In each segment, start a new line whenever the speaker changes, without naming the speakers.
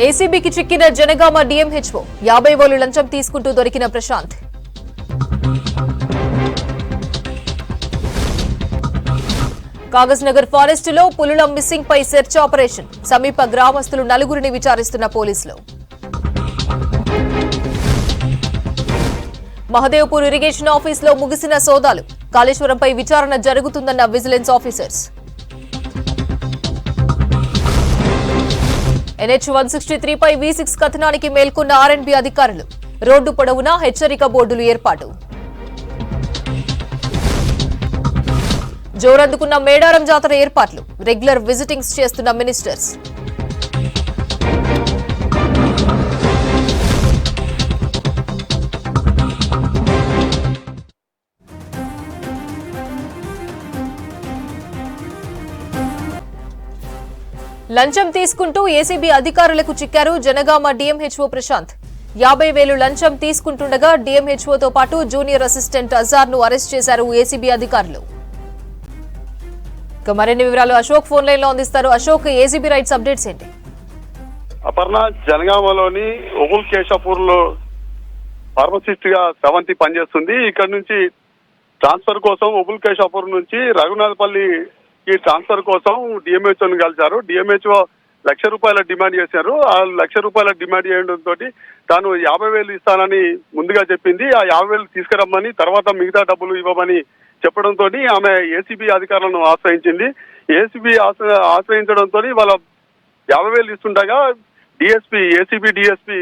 ఏసీబీకి చిక్కిన జనగామ డీఎంహెచ్ఓ 50,000 లంచం తీసుకుంటూ దొరికిన ప్రశాంత్. కాగజ్ నగర్ ఫారెస్ట్ లో పులుల మిస్సింగ్ పై సెర్చ్ ఆపరేషన్. సమీప గ్రామస్తులు నలుగురిని విచారిస్తున్న పోలీసులు. మహదేవ్పూర్ ఇరిగేషన్ ఆఫీస్ లో ముగిసిన సోదాలు. కాళేశ్వరంపై విచారణ జరుగుతుందన్న విజిలెన్స్ ఆఫీసర్స్. NH 163 పై V6 కథనానికి మేల్కొన్న R&B అధికారులు. రోడ్డు పొడవునా హెచ్చరిక బోర్డులు ఏర్పాటు. జోరందుకున్న మేడారం జాతర ఏర్పాట్లు. రెగ్యులర్ విజిటింగ్స్ చేస్తున్న మినిస్టర్స్. లంచం తీసుకుంటూ ఏసీబీ అధికారులకు చిక్కారు జనగామ డీఎంహెచ్ఓ ప్రశాంత్. 50,000 లంచం తీసుకుంటుండగా డీఎంహెచ్ఓతో పాటు జూనియర్ అసిస్టెంట్ అజార్ ను అరెస్ట్ చేశారు ఏసీబీ అధికారులు. మరిన్ని వివరాలు అశోక్ ఫోన్ లైన్ లో అందిస్తారు. అశోక్, ఏసీబీ రైట్స్ అప్డేట్స్ ఏంటి?
అపర్ణ, జనగామలోని ఒబుల్ కేశాపూర్ లో ఫార్మసిస్ట్ గా శ్రవంతి పనిచేస్తుంది. ఇక్కడ నుంచి ట్రాన్స్ఫర్ కోసం ఒబుల్ కేశాపూర్ నుంచి రఘునాథపల్లి ఈ ట్రాన్స్ఫర్ కోసం డిఎంహెచ్ఓని కలిశారు. డిఎంహెచ్ఓ ₹1,00,000 డిమాండ్ చేశారు. ఆ ₹1,00,000 డిమాండ్ చేయడంతో తాను 50,000 ఇస్తానని ముందుగా చెప్పింది. ఆ 50,000 తీసుకురమ్మని, తర్వాత మిగతా డబ్బులు ఇవ్వమని చెప్పడంతో ఆమె ఏసీబీ అధికారులను ఆశ్రయించింది. ఏసీబీ ఆశ్రయించడంతో వాళ్ళ 50,000 ఇస్తుండగా ఏసీబీ డిఎస్పీ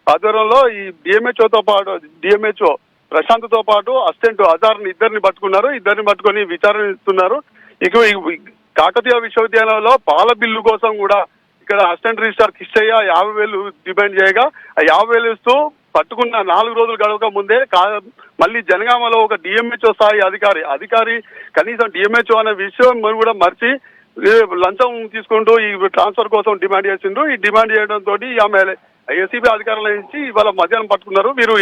ఆధ్వర్యంలో ఈ డిఎంహెచ్ఓ ప్రశాంత్ తో పాటు అసిస్టెంట్ అజార్ ఇద్దరిని పట్టుకున్నారు. ఇద్దరిని పట్టుకొని విచారణ ఇస్తున్నారు. ఇక కాకతీయ విశ్వవిద్యాలయంలో పాల బిల్లు కోసం కూడా ఇక్కడ అసిస్టెంట్ రిజిస్ట్రార్ కిష్టయ్య 50,000 డిమాండ్ చేయగా ఆ 50,000 ఇస్తూ పట్టుకున్న 4 రోజులు గడవక ముందే మళ్ళీ జనగామలో ఒక డిఎంహెచ్ఓ స్థాయి అధికారి కనీసం డిఎంహెచ్ఓ అనే విషయం కూడా మర్చి లంచం తీసుకుంటూ ఈ ట్రాన్స్ఫర్ కోసం డిమాండ్ చేసిండ్రు. ఈ డిమాండ్ చేయడంతో ఆమె ఏసీబీ అధికారుల నుంచి ఇవాళ మధ్యాహ్నం పట్టుకున్నారు. మీరు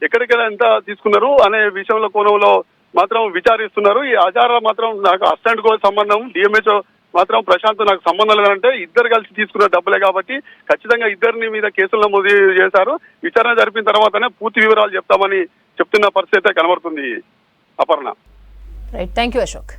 ఎక్కడికెళ్ళ ఎంత తీసుకున్నారు అనే విషయంలో కోణంలో మాత్రం విచారిస్తున్నారు. ఈ ఆచారాలు మాత్రం నాకు అసిస్టెంట్ కు సంబంధం, డిఎంహెచ్ఓ మాత్రం ప్రశాంత్ నాకు సంబంధం లేదంటే ఇద్దరు కలిసి తీసుకున్న డబ్బులే కాబట్టి ఖచ్చితంగా ఇద్దరిని మీద కేసులు నమోదు చేశారు. విచారణ జరిపిన తర్వాతనే పూర్తి వివరాలు చెప్తామని చెప్తున్న పరిస్థితి కనబడుతుంది. అపర్ణ.
Right, thank you Ashok.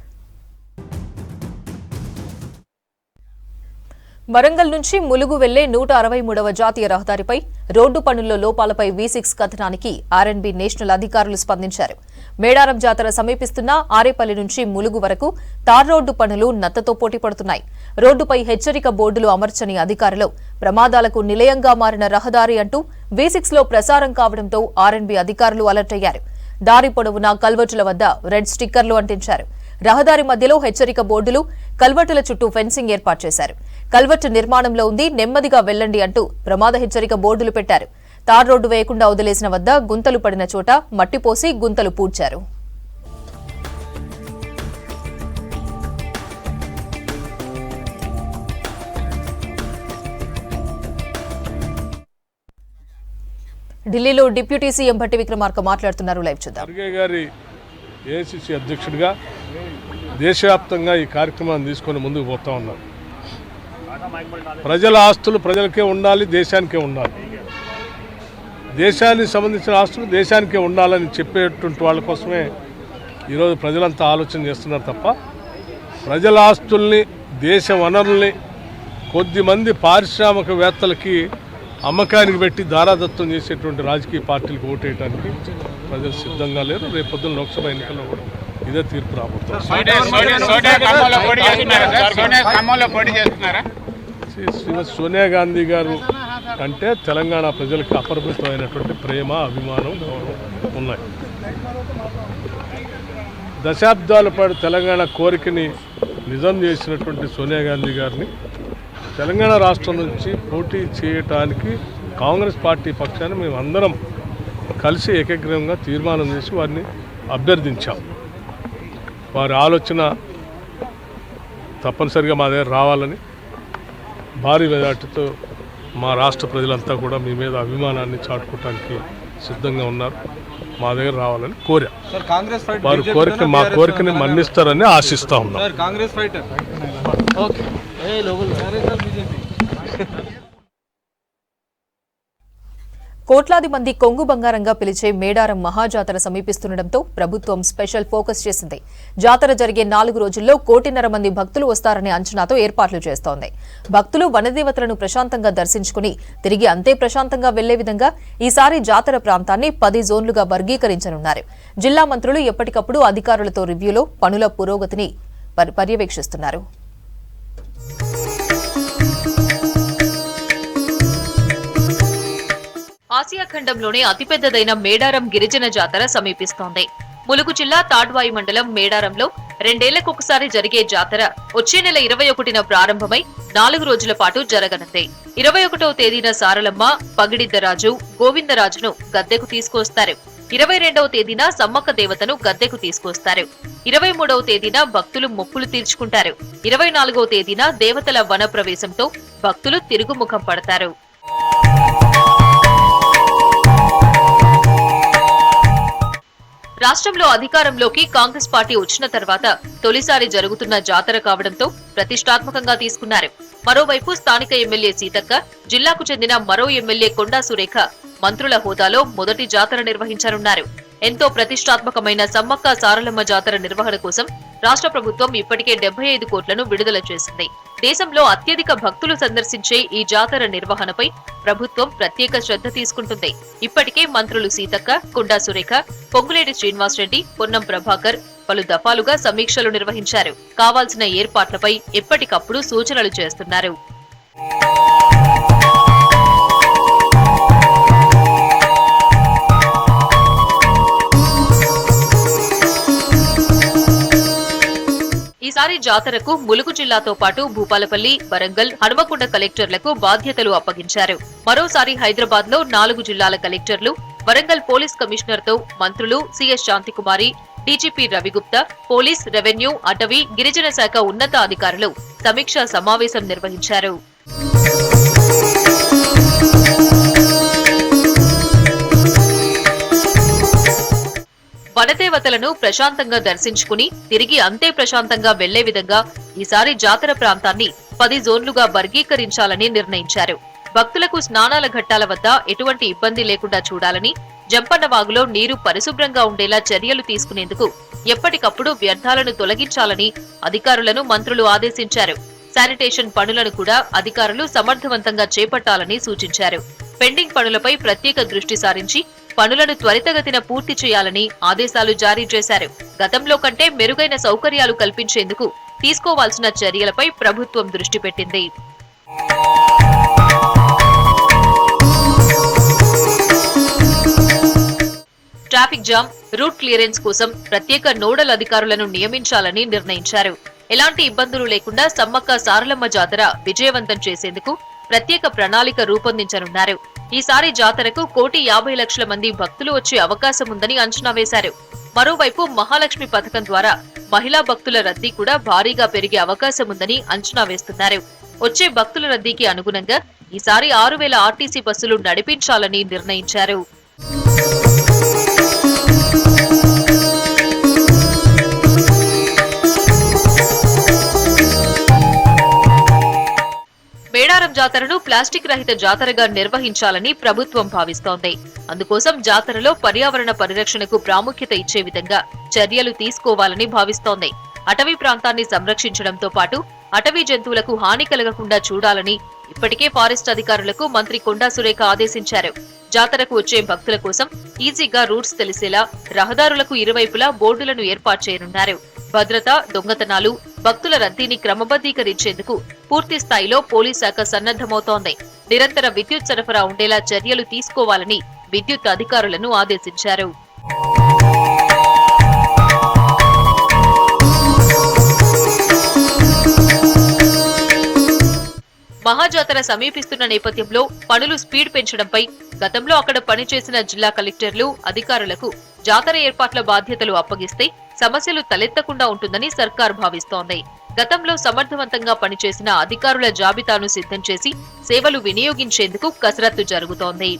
వరంగల్ నుంచి ములుగు వెళ్లే 163వ జాతీయ రహదారిపై రోడ్డు పనుల్లో లోపాలపై V6 కథనానికి R&B నేషనల్ అధికారులు స్పందించారు. మేడారం జాతర సమీపిస్తున్న ఆరేపల్లి నుంచి ములుగు వరకు తార్ రోడ్డు పనులు నత్తతో పోటీ పడుతున్నాయి. రోడ్డుపై హెచ్చరిక బోర్డులు అమర్చని అధికారులు ప్రమాదాలకు నిలయంగా మారిన రహదారి అంటూ V6 లో ప్రసారం కావడంతో R&B అధికారులు అలర్ట్ అయ్యారు. దారి పొడవునా కల్వర్టుల వద్ద రెడ్ స్టిక్కర్లు అంటించారు. రహదారి మధ్యలో హెచ్చరిక బోర్డులు, కల్వర్టుల చుట్టూ ఫెన్సింగ్ ఏర్పాటు చేశారు. కల్వర్టు నిర్మాణంలో ఉంది, నెమ్మదిగా వెళ్లండి అంటూ ప్రమాద హెచ్చరిక బోర్డులు పెట్టారు. తార్ రోడ్డు వేయకుండా వదిలేసిన వద్ద గుంతలు పడిన చోట మట్టిపోసి గుంతలు పూడ్చారు. ఢిల్లీలో డిప్యూటీ సీఎం భట్టి విక్రమార్క మాట్లాడుతున్నారు. లైవ్ చూద్దాం.
ఏఐసీసీ అధ్యక్షుడిగా దేశవ్యాప్తంగా ఈ కార్యక్రమాన్ని తీసుకొని ముందుకు పోతా ఉన్నారు. ప్రజల ఆస్తులు ప్రజలకే ఉండాలి, దేశానికే ఉండాలి. దేశానికి సంబంధించిన ఆస్తులు దేశానికే ఉండాలని చెప్పేటువంటి వాళ్ళ కోసమే ఈరోజు ప్రజలంతా ఆలోచన చేస్తున్నారు తప్ప ప్రజల ఆస్తుల్ని, దేశ వనరుల్ని కొద్దిమంది పారిశ్రామికవేత్తలకి అమ్మకానికి పెట్టి దారాదత్తం చేసేటువంటి రాజకీయ పార్టీలకు ఓటేయడానికి ప్రజలు సిద్ధంగా లేరు. రేపొద్దున లోక్సభ ఎన్నికల్లో కూడా ఇదే తీర్పు రాబోతుంది. సోనియా గాంధీ గారు అంటే తెలంగాణ ప్రజలకు అపరిమితమైనటువంటి ప్రేమ, అభిమానం, గౌరవం ఉన్నాయి. దశాబ్దాల పాటు తెలంగాణ కోరికని నిజం చేసినటువంటి సోనియా గాంధీ గారిని తెలంగాణ రాష్ట్రం నుంచి పోటీ చేయటానికి కాంగ్రెస్ పార్టీ పక్షాన్ని మేమందరం కలిసి ఏకగ్రీవంగా తీర్మానం చేసి వారిని అభ్యర్థించాం. వారి ఆలోచన తప్పనిసరిగా మా దగ్గర రావాలని భారీ మెజార్టీతో మా రాష్ట్ర ప్రజలంతా కూడా మీ మీద అభిమానాన్ని చాటుకోవటానికి సిద్ధంగా ఉన్నారు. మా దగ్గర రావాలని కోరా. వారి కోరిక మా కోరికని మన్నిస్తారని ఆశిస్తా ఉన్నాం.
కోట్లాది మంది కొంగు బంగారంగా పిలిచే మేడారం మహాజాతర సమీపిస్తుండటంతో ప్రభుత్వం స్పెషల్ ఫోకస్ చేసింది. జాతర జరిగే 4 రోజుల్లో 1.5 మంది భక్తులు వస్తారనే అంచనాతో ఏర్పాట్లు చేస్తోంది. భక్తులు వనదేవతలను ప్రశాంతంగా దర్శించుకుని తిరిగి అంతే ప్రశాంతంగా వెళ్లే విధంగా ఈసారి జాతర ప్రాంతాన్ని 10 జోన్లుగా వర్గీకరించనున్నారు. జిల్లా మంత్రులు ఎప్పటికప్పుడు అధికారులతో రివ్యూలో పనుల పురోగతిని పర్యవేక్షిస్తున్నారు. ఆసియా ఖండంలోనే అతిపెద్దదైన మేడారం గిరిజన జాతర సమీపిస్తోంది. ములుగు జిల్లా తాడ్వాయి మండలం మేడారంలో 2 ఏళ్లకొకసారి జరిగే జాతర వచ్చే నెల 21న ప్రారంభమై 4 రోజుల పాటు జరగనుంది. 21వ తేదీన సారలమ్మ, పగిడిద్దరాజు, గోవిందరాజును గద్దెకు తీసుకొస్తారు. 22వ తేదీన సమ్మక్క దేవతను గద్దెకు తీసుకొస్తారు. 23వ తేదీన భక్తులు మొక్కులు తీర్చుకుంటారు. 24వ తేదీన దేవతల వన ప్రవేశంతో భక్తులు తిరుగుముఖం పడతారు. రాష్ట్రంలో అధికారంలోకి కాంగ్రెస్ పార్టీ వచ్చిన తర్వాత తొలిసారి జరుగుతున్న జాతర కావడంతో ప్రతిష్టాత్మకంగా తీసుకున్నారు. మరోవైపు స్థానిక ఎమ్మెల్యే సీతక్క, జిల్లాకు చెందిన మరో ఎమ్మెల్యే కొండా సురేఖ మంత్రుల హోదాలో మొదటి జాతర నిర్వహించనున్నారు. ఎంతో ప్రతిష్టాత్మకమైన సమ్మక్క సారలమ్మ జాతర నిర్వహణ కోసం రాష్ట్ర ప్రభుత్వం ఇప్పటికే 75 కోట్లను విడుదల చేసింది. దేశంలో అత్యధిక భక్తులు సందర్శించే ఈ జాతర నిర్వహణపై ప్రభుత్వం ప్రత్యేక శ్రద్ధ తీసుకుంటుంది. ఇప్పటికే మంత్రులు సీతక్క, కొండా సురేఖ, పొంగులేటి శ్రీనివాసరెడ్డి, పొన్నం ప్రభాకర్ పలు దఫాలుగా సమీక్షలు నిర్వహించారు. కావాల్సిన ఏర్పాట్లపై ఎప్పటికప్పుడు సూచనలు చేస్తున్నారు. ఈసారి జాతరకు ములుగు జిల్లాతో పాటు భూపాలపల్లి, వరంగల్, హనుమకొండ కలెక్టర్లకు బాధ్యతలు అప్పగించారు. మరోసారి హైదరాబాద్ లో 4 జిల్లాల కలెక్టర్లు, వరంగల్ పోలీస్ కమిషనర్ తో మంత్రులు CS Santhi Kumari, DGP Ravi Gupta, police, revenue, అటవీ, గిరిజన శాఖ ఉన్నత అధికారులు సమీక్షా సమావేశం నిర్వహించారు. వనదేవతలను ప్రశాంతంగా దర్శించుకుని తిరిగి అంతే ప్రశాంతంగా వెళ్లే విధంగా ఈసారి జాతర ప్రాంతాన్ని 10 జోన్లుగా వర్గీకరించాలని నిర్ణయించారు. భక్తులకు స్నానాల ఘట్టాల వద్ద ఎటువంటి ఇబ్బంది లేకుండా చూడాలని, జంపన్నవాగులో నీరు పరిశుభ్రంగా ఉండేలా చర్యలు తీసుకునేందుకు ఎప్పటికప్పుడు వ్యర్థాలను తొలగించాలని అధికారులను మంత్రులు ఆదేశించారు. శానిటేషన్ పనులను కూడా అధికారులు సమర్థవంతంగా చేపట్టాలని సూచించారు. పెండింగ్ పనులపై ప్రత్యేక దృష్టి సారించి పనులను త్వరితగతిన పూర్తి చేయాలని ఆదేశాలు జారీ చేశారు. గతంలో కంటే మెరుగైన సౌకర్యాలు కల్పించేందుకు తీసుకోవాల్సిన చర్యలపై ప్రభుత్వం దృష్టి పెట్టింది. ట్రాఫిక్ జామ్, రూట్ క్లియరెన్స్ కోసం ప్రత్యేక నోడల్ అధికారులను నియమించాలని నిర్ణయించారు. ఎలాంటి ఇబ్బందులు లేకుండా సమ్మక్క సారలమ్మ జాతర విజయవంతం చేసేందుకు ప్రత్యేక ప్రణాళిక రూపొందించనున్నారు. ఈసారి జాతరకు 1,50,00,000 మంది భక్తులు వచ్చే అవకాశం ఉందని అంచనా వేశారు. మరోవైపు మహాలక్ష్మి పథకం ద్వారా మహిళా భక్తుల రద్దీ కూడా భారీగా పెరిగే అవకాశం ఉందని అంచనా వేస్తున్నారు. వచ్చే భక్తుల రద్దీకి అనుగుణంగా ఈసారి 6,000 ఆర్టీసీ బస్సులు నడిపించాలని నిర్ణయించారు. మేడారం జాతరను ప్లాస్టిక్ రహిత జాతరగా నిర్వహించాలని ప్రభుత్వం భావిస్తోంది. అందుకోసం జాతరలో పర్యావరణ పరిరక్షణకు ప్రాముఖ్యత ఇచ్చే విధంగా చర్యలు తీసుకోవాలని భావిస్తోంది. అటవీ ప్రాంతాన్ని సంరక్షించడంతో పాటు అటవీ జంతువులకు హాని కలగకుండా చూడాలని ఇప్పటికే ఫారెస్ట్ అధికారులకు మంత్రి కొండా సురేఖ ఆదేశించారు. జాతరకు వచ్చే భక్తుల కోసం ఈజీగా రూట్స్ తెలిసేలా రహదారులకు ఇరువైపులా బోర్డులను ఏర్పాటు చేయనున్నారు. భద్రత, దొంగతనాలు, భక్తుల రద్దీని క్రమబద్దీకరించేందుకు పూర్తి స్థాయిలో పోలీస్ శాఖ సన్నద్దమవుతోంది. నిరంతర విద్యుత్ సరఫరా ఉండేలా చర్యలు తీసుకోవాలని విద్యుత్ అధికారులను ఆదేశించారు. మహాజాతర సమీపిస్తున్న నేపథ్యంలో పనులు స్పీడ్ పెంచడంపై గతంలో అక్కడ పనిచేసిన జిల్లా కలెక్టర్లు, అధికారులకు జాతర ఏర్పాట్ల బాధ్యతలు అప్పగిస్తే సమస్యలు తలెత్తకుండా ఉంటుందని సర్కార్ భావిస్తోంది. గతంలో సమర్థవంతంగా పనిచేసిన అధికారుల జాబితాను సిద్ధం చేసి సేవలు వినియోగించేందుకు కసరత్తు జరుగుతోంది.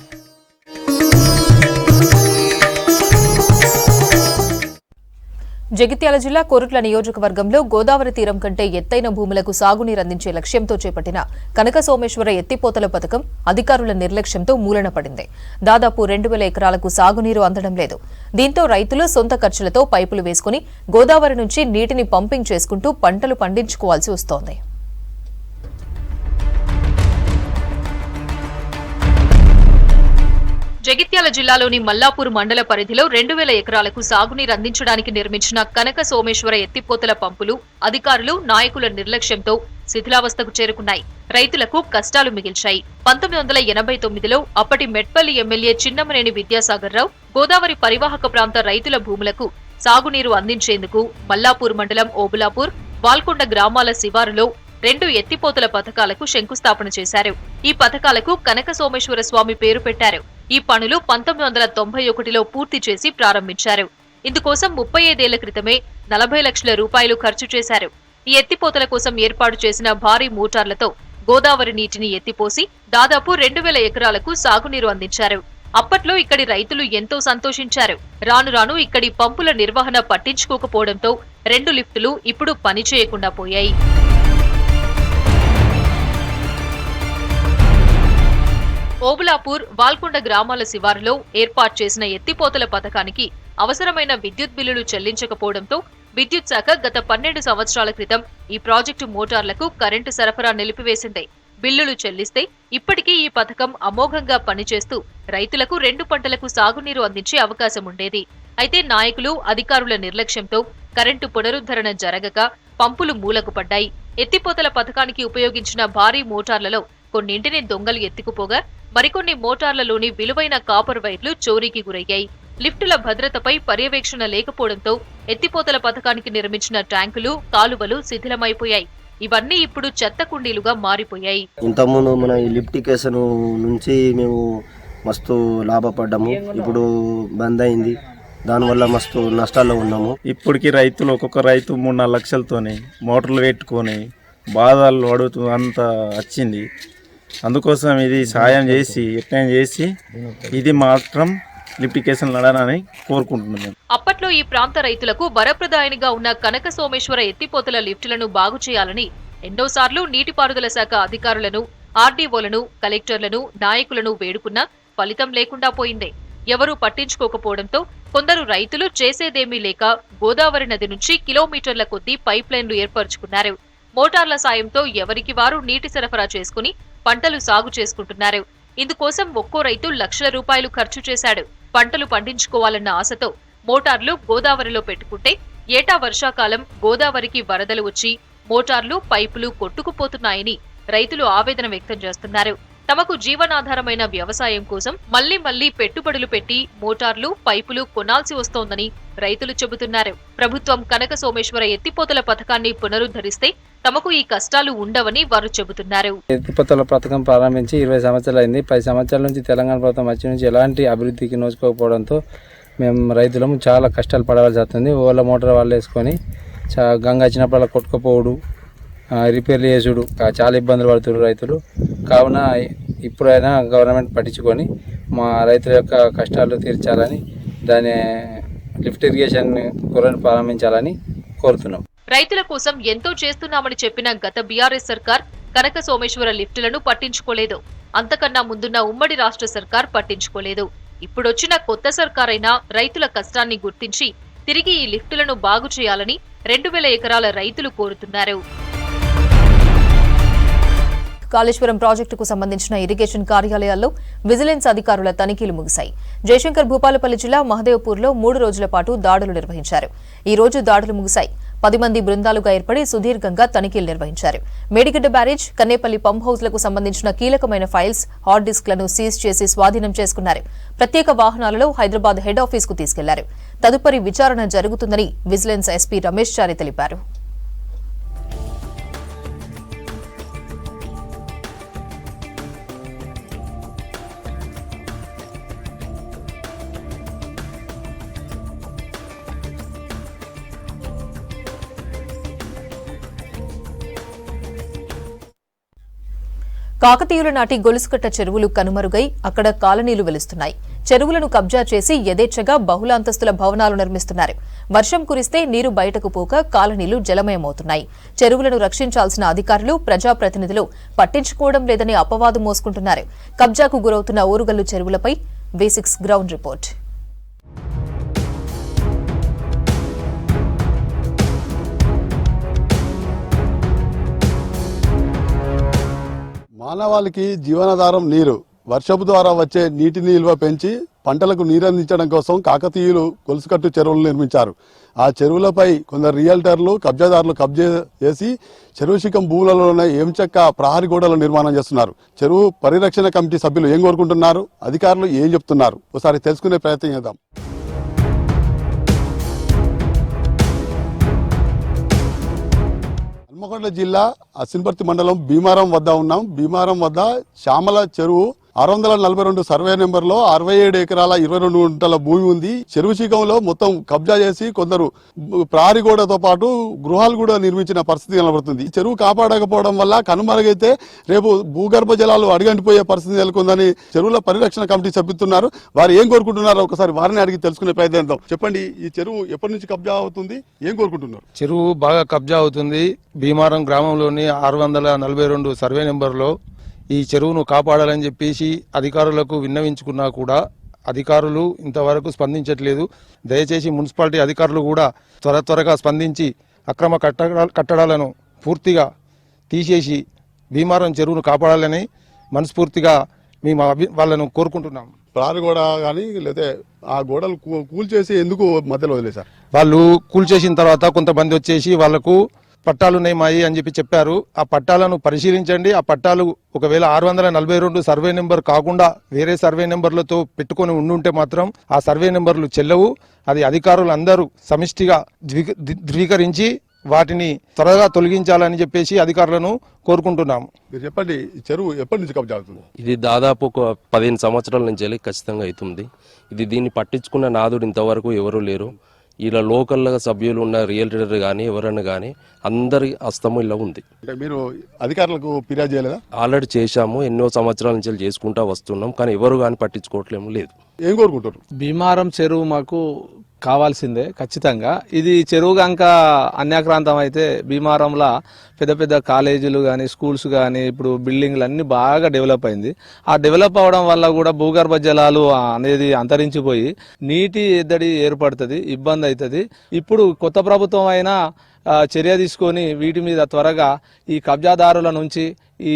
జగిత్యాల జిల్లా కోరుట్ల నియోజకవర్గంలో గోదావరి తీరం కంటే ఎత్తైన భూములకు సాగునీరు అందించే లక్ష్యంతో చేపట్టిన కనక సోమేశ్వర ఎత్తిపోతల పథకం అధికారుల నిర్లక్ష్యంతో మూలన పడింది. దాదాపు 2000 ఎకరాలకు సాగునీరు అందడం లేదు. దీంతో రైతులు సొంత ఖర్చులతో పైపులు వేసుకుని గోదావరి నుంచి నీటిని పంపింగ్ చేసుకుంటూ పంటలు పండించుకోవాల్సి వస్తోంది. జగిత్యాల జిల్లాలోని మల్లాపూర్ మండల పరిధిలో 2000 ఎకరాలకు సాగునీరు అందించడానికి నిర్మించిన కనక సోమేశ్వర ఎత్తిపోతల పంపులు అధికారులు నాయకుల నిర్లక్ష్యంతో శిథిలావస్థకు చేరుకున్నాయి. రైతులకు కష్టాలు మిగిల్చాయి. 1989లో అప్పటి మెట్పల్లి ఎమ్మెల్యే చిన్నమనేని విద్యాసాగర్రావు గోదావరి పరివాహక ప్రాంత రైతుల భూములకు సాగునీరు అందించేందుకు మల్లాపూర్ మండలం ఓబులాపూర్, వాల్కొండ గ్రామాల శివారులో 2 ఎత్తిపోతల పథకాలకు శంకుస్థాపన చేశారు. ఈ పథకాలకు కనక సోమేశ్వర స్వామి పేరు పెట్టారు. ఈ పనులు 1991లో పూర్తి చేసి ప్రారంభించారు. ఇందుకోసం 35 ఏళ్ల క్రితమే 40 లక్షల రూపాయలు ఖర్చు చేశారు. ఈ ఎత్తిపోతల కోసం ఏర్పాటు చేసిన భారీ మోటార్లతో గోదావరి నీటిని ఎత్తిపోసి దాదాపు 2000 ఎకరాలకు సాగునీరు అందించారు. అప్పట్లో ఇక్కడి రైతులు ఎంతో సంతోషించారు. రాను రాను ఇక్కడి పంపుల నిర్వహణ పట్టించుకోకపోవడంతో 2 లిఫ్టులు ఇప్పుడు పనిచేయకుండా పోయాయి. ఓబులాపూర్, వాల్కొండ గ్రామాల శివారులో ఏర్పాటు చేసిన ఎత్తిపోతల పథకానికి అవసరమైన విద్యుత్ బిల్లులు చెల్లించకపోవడంతో విద్యుత్ శాఖ గత 12 సంవత్సరాల క్రితం ఈ ప్రాజెక్టు మోటార్లకు కరెంటు సరఫరా నిలిపివేసింది. బిల్లులు చెల్లిస్తే ఇప్పటికీ ఈ పథకం అమోఘంగా పనిచేస్తూ రైతులకు 2 పంటలకు సాగునీరు అందించే అవకాశం ఉండేది. అయితే నాయకులు, అధికారుల నిర్లక్ష్యంతో కరెంటు పునరుద్ధరణ జరగక పంపులు మూలకు పడ్డాయి. ఎత్తిపోతల పథకానికి ఉపయోగించిన భారీ మోటార్లలో కొన్నింటిని దొంగలు ఎత్తుకుపోగా మరికొన్ని మోటార్లలోని విలువైన కాపర్ వైర్లు చోరీకి గురయ్యాయి. లిఫ్టుల భద్రతపై పర్యవేక్షణ లేకపోవడంతో ఎత్తిపోతల పథకానికి నిర్మించిన ట్యాంకులు, కాలువలు శిథిలమైపోయాయి. ఇవన్నీ ఇప్పుడు చెత్త కుండీలుగా మారిపోయాయి.
ఇంతకుముందు మన ఈ లిఫ్టికేషన్ నుంచి మేము మస్తు లాభపడ్డాము. ఇప్పుడు బంద్ అయింది. దానివల్ల మస్తు నష్టాల్లో ఉన్నాము.
ఇప్పటికి రైతులు ఒక్కొక్క రైతు 3-4 లక్షలతోని మోటార్లు పెట్టుకొని బాధలు పడుతూ అంత వచ్చింది. అందుకోసం ఇది సాయం చేసి ఎట్లయినా చేసి ఇది మాత్రం లిఫ్టికేషన్ నడాలని కోరుకుంటున్నాం.
అప్పట్లో ఈ ప్రాంత రైతులకు వరప్రదాయనిగా ఉన్న కనక సోమేశ్వర ఎత్తిపోతల లిఫ్టులను బాగు చేయాలని ఎన్నోసార్లు నీటిపారుదల శాఖ అధికారులను, ఆర్డీఓలను, కలెక్టర్లను, నాయకులను వేడుకున్నా ఫలితం లేకుండా పోయింది. ఎవరూ పట్టించుకోకపోవడంతో కొందరు రైతులు చేసేదేమీ లేక గోదావరి నది నుంచి కిలోమీటర్ల కొద్దీ పైప్ లైన్లు ఏర్పరచుకున్నారు. మోటార్ల సాయంతో ఎవరికి వారు నీటి సరఫరా చేసుకుని పంటలు సాగు చేసుకుంటున్నారు. ఇందుకోసం ఒక్కో రైతు లక్షల రూపాయలు ఖర్చు చేశాడు. పంటలు పండించుకోవాలన్న ఆశతో మోటార్లు గోదావరిలో పెట్టుకుంటే ఏటా వర్షాకాలం గోదావరికి వరదలు వచ్చి మోటార్లు, పైపులు కొట్టుకుపోతున్నాయని రైతులు ఆవేదన వ్యక్తం చేస్తున్నారు. తమకు జీవనాధారమైన వ్యవసాయం కోసం మళ్లీ పెట్టుబడులు పెట్టి మోటార్లు, పైపులు కొనాల్సి వస్తోందని రైతులు చెబుతున్నారు. ప్రభుత్వం కనక సోమేశ్వర ఎత్తిపోతల పథకాన్ని పునరుద్ధరిస్తే తమకు ఈ కష్టాలు ఉండవని వారు చెబుతున్నారు.
ఎత్తిపోతల పథకం ప్రారంభించి 20 సంవత్సరాలు అయింది. 10 సంవత్సరాల నుంచి తెలంగాణ ప్రభుత్వం వచ్చి నుంచి ఎలాంటి అభివృద్ధికి నోచుకోకపోవడంతో మేము రైతులము చాలా కష్టాలు పడవలసి వస్తుంది. ఓళ్ళ మోటార్ వాళ్ళు వేసుకొని గంగ వచ్చినప్పుడు కొట్టుకుపోవడు, రిపేర్లు చేసుడు చాలా ఇబ్బందులు పడుతున్నారు రైతులు. కావున ఇప్పుడైనా గవర్నమెంట్ పట్టించుకొని మా రైతుల యొక్క కష్టాలు తీర్చాలని, దాని లిఫ్ట్ ఇరిగేషన్ కొరను ప్రారంభించాలని కోరుతున్నాం.
రైతుల కోసం ఎంతో చేస్తున్నామని చెప్పిన గత బీఆర్ఎస్ సర్కార్ కనక సోమేశ్వర లిఫ్టులను పట్టించుకోలేదు. అంతకన్నా ముందున్న ఉమ్మడి రాష్ట్ర సర్కార్ పట్టించుకోలేదు. ఇప్పుడొచ్చిన కొత్త సర్కారైనా రైతుల కష్టాన్ని గుర్తించి తిరిగి ఈ లిఫ్టులను బాగు చేయాలని 2000 ఎకరాల రైతులు కోరుతున్నారు. కాళేశ్వరం ప్రాజెక్టుకు సంబంధించిన ఇరిగేషన్ కార్యాలయాల్లో విజిలెన్స్ అధికారుల తనిఖీలు ముగిశాయి. జయశంకర్ భూపాలపల్లి జిల్లా మహదేవ్పూర్లో 3 రోజుల పాటు దాడులు నిర్వహించారు. ఈ రోజు దాడులు ముగిశాయి. 10 మంది బృందాలుగా ఏర్పడి సుదీర్ఘంగా తనిఖీలు నిర్వహించారు. మేడిగడ్డ బ్యారేజ్, కన్నేపల్లి పంప్ హౌస్లకు సంబంధించిన కీలకమైన ఫైల్స్, హార్డ్ డిస్క్లను సీజ్ చేసి స్వాధీనం చేసుకున్నారు. ప్రత్యేక వాహనాలలో హైదరాబాద్ హెడ్ ఆఫీసుకు తీసుకెళ్లారు. తదుపరి విచారణ జరుగుతుందని విజిలెన్స్ ఎస్పీ రమేష్ చారి తెలిపారు. కాకతీయుల నాటి గొలుసుకట్ట చెరువులు కనుమరుగై అక్కడ కాలనీలు వెలుస్తున్నాయి. చెరువులను కబ్జా చేసి యథేచ్ఛగా బహుళ అంతస్తుల భవనాలు నిర్మిస్తున్నారు. వర్షం కురిస్తే నీరు బయటకు పోక కాలనీలు జలమయమవుతున్నాయి. చెరువులను రక్షించాల్సిన అధికారులు, ప్రజాప్రతినిధులు పట్టించుకోవడం లేదని అపవాదు మోసుకుంటున్నారు. కబ్జాకు గురవుతున్న ఓరుగల్లు చెరువులపై V6 గ్రౌండ్ రిపోర్ట్.
మానవాళికి జీవనాధారం నీరు. వర్షపు ద్వారా వచ్చే నీటి నిల్వ పెంచి పంటలకు నీరందించడం కోసం కాకతీయులు గొలుసుకట్టు చెరువులు నిర్మించారు. ఆ చెరువులపై కొందరు రియల్టర్లు, కబ్జాదారులు కబ్జా చేసి చెరువు శిఖం భూములలోనే ఏంచక్క ప్రహరీ గోడలు నిర్మాణం చేస్తున్నారు. చెరువు పరిరక్షణ కమిటీ సభ్యులు ఏం కోరుకుంటున్నారు, అధికారులు ఏం చెప్తున్నారు, ఒకసారి తెలుసుకునే ప్రయత్నం చేద్దాం. హన్మకొండ జిల్లా అసిన్పర్తి మండలం భీమారం వద్ద ఉన్నాం. భీమారం వద్ద శ్యామల చెరువు 642 సర్వే నెంబర్లో 67 ఎకరాల 22 గుంటల భూమి ఉంది. చెరువు శిఖంలో మొత్తం కబ్జా చేసి కొందరు ప్రహరీ గోడతో పాటు గృహాలు కూడా నిర్మించిన పరిస్థితి కనబడుతుంది. చెరువు కాపాడకపోవడం వల్ల కనుమరుగైతే రేపు భూగర్భ జలాలు అడుగంటిపోయే పరిస్థితి నెలకొందని చెరువుల పరిరక్షణ కమిటీ చెబుతున్నారు. వారు ఏం కోరుకుంటున్నారో ఒకసారి వారిని అడిగి తెలుసుకునే ప్రయత్నిద్దాం. చెప్పండి, ఈ చెరువు ఎప్పటి నుంచి కబ్జా అవుతుంది, ఏం కోరుకుంటున్నారు?
చెరువు బాగా కబ్జా అవుతుంది. భీమారం గ్రామంలోని 642 సర్వే నెంబర్లో ఈ చెరువును కాపాడాలని చెప్పేసి అధికారులకు విన్నవించుకున్నా కూడా అధికారులు ఇంతవరకు స్పందించట్లేదు. దయచేసి మున్సిపాలిటీ అధికారులు కూడా త్వరగా స్పందించి అక్రమ కట్టడాలను పూర్తిగా తీసేసి భీమారం చెరువును కాపాడాలని మనస్ఫూర్తిగా మేము వాళ్ళను కోరుకుంటున్నాం.
ప్రహరీ గోడ కానీ లేదా ఆ గోడలు కూల్చేసి ఎందుకు మధ్యలో వదిలేశారు?
వాళ్ళు కూల్చేసిన తర్వాత కొంతమంది వచ్చేసి వాళ్లకు పట్టాలున్నాయి మాయి అని చెప్పారు. ఆ పట్టాలను పరిశీలించండి. ఆ పట్టాలు ఒకవేళ 642 సర్వే నెంబర్ కాకుండా వేరే సర్వే నెంబర్లతో పెట్టుకొని ఉండుంటే మాత్రం ఆ సర్వే నెంబర్లు చెల్లవు. అది అధికారులు అందరూ సమిష్టిగా ధృవీకరించి వాటిని త్వరగా తొలగించాలని చెప్పేసి అధికారులను కోరుకుంటున్నాము.
మీరు చెప్పండి, ఈ చెరువు ఎప్పటి నుంచి కబ్జా అవుతుంది?
ఇది దాదాపు ఒక 15 సంవత్సరాల నుంచి ఖచ్చితంగా అవుతుంది. దీన్ని పట్టించుకున్న నాదుడు ఇంతవరకు ఎవరు లేరు. ఇలా లోకల్గా సభ్యులు ఉన్న రియల్టర్ కానీ ఎవరైనా కానీ అందరి హస్తము ఇలా ఉంది.
అంటే మీరు అధికారులకు ఫిర్యాదు చేయలేదా?
ఆల్రెడీ చేశాము, ఎన్నో సంవత్సరాల నుంచి చేసుకుంటా వస్తున్నాం, కానీ ఎవరు కానీ పట్టించుకోవట్లేము లేదు.
ఏం కోరుకుంటారు?
భీమారం చెరువు మాకు కావాల్సిందే ఖచ్చితంగా. ఇది చెరువు కనుక అన్యాక్రాంతం అయితే భీమారంలో పెద్ద పెద్ద కాలేజీలు కానీ స్కూల్స్ కానీ ఇప్పుడు బిల్డింగ్లు అన్ని బాగా డెవలప్ అయింది. ఆ డెవలప్ అవడం వల్ల కూడా భూగర్భ జలాలు అనేది అంతరించిపోయి నీటి ఎద్దడి ఏర్పడుతుంది, ఇబ్బంది అవుతుంది. ఇప్పుడు కొత్త ప్రభుత్వం అయినా చర్య తీసుకొని వీటి మీద త్వరగా ఈ కబ్జాదారుల నుంచి, ఈ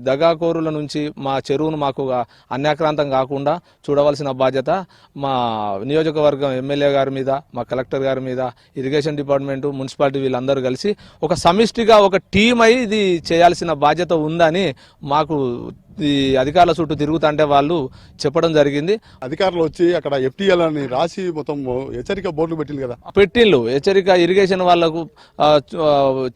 దగాకోరుల నుంచి మా చెరువును మాకు అన్యాక్రాంతం కాకుండా చూడవలసిన బాధ్యత మా నియోజకవర్గం ఎమ్మెల్యే గారి మీద, మా కలెక్టర్ గారి మీద, ఇరిగేషన్ డిపార్ట్మెంటు, మున్సిపాలిటీ వీళ్ళందరూ కలిసి ఒక సమిష్టిగా ఒక టీం అయి ఇది చేయాల్సిన బాధ్యత ఉందని మాకు ఈ అధికారుల చుట్టూ తిరుగుతుంటే వాళ్ళు చెప్పడం జరిగింది.
అధికారులు వచ్చి అక్కడ FTL అని రాసి మొత్తం హెచ్చరిక బోర్డులు పెట్టింది కదా?
పెట్టిండ్లు హెచ్చరిక. ఇరిగేషన్ వాళ్ళకు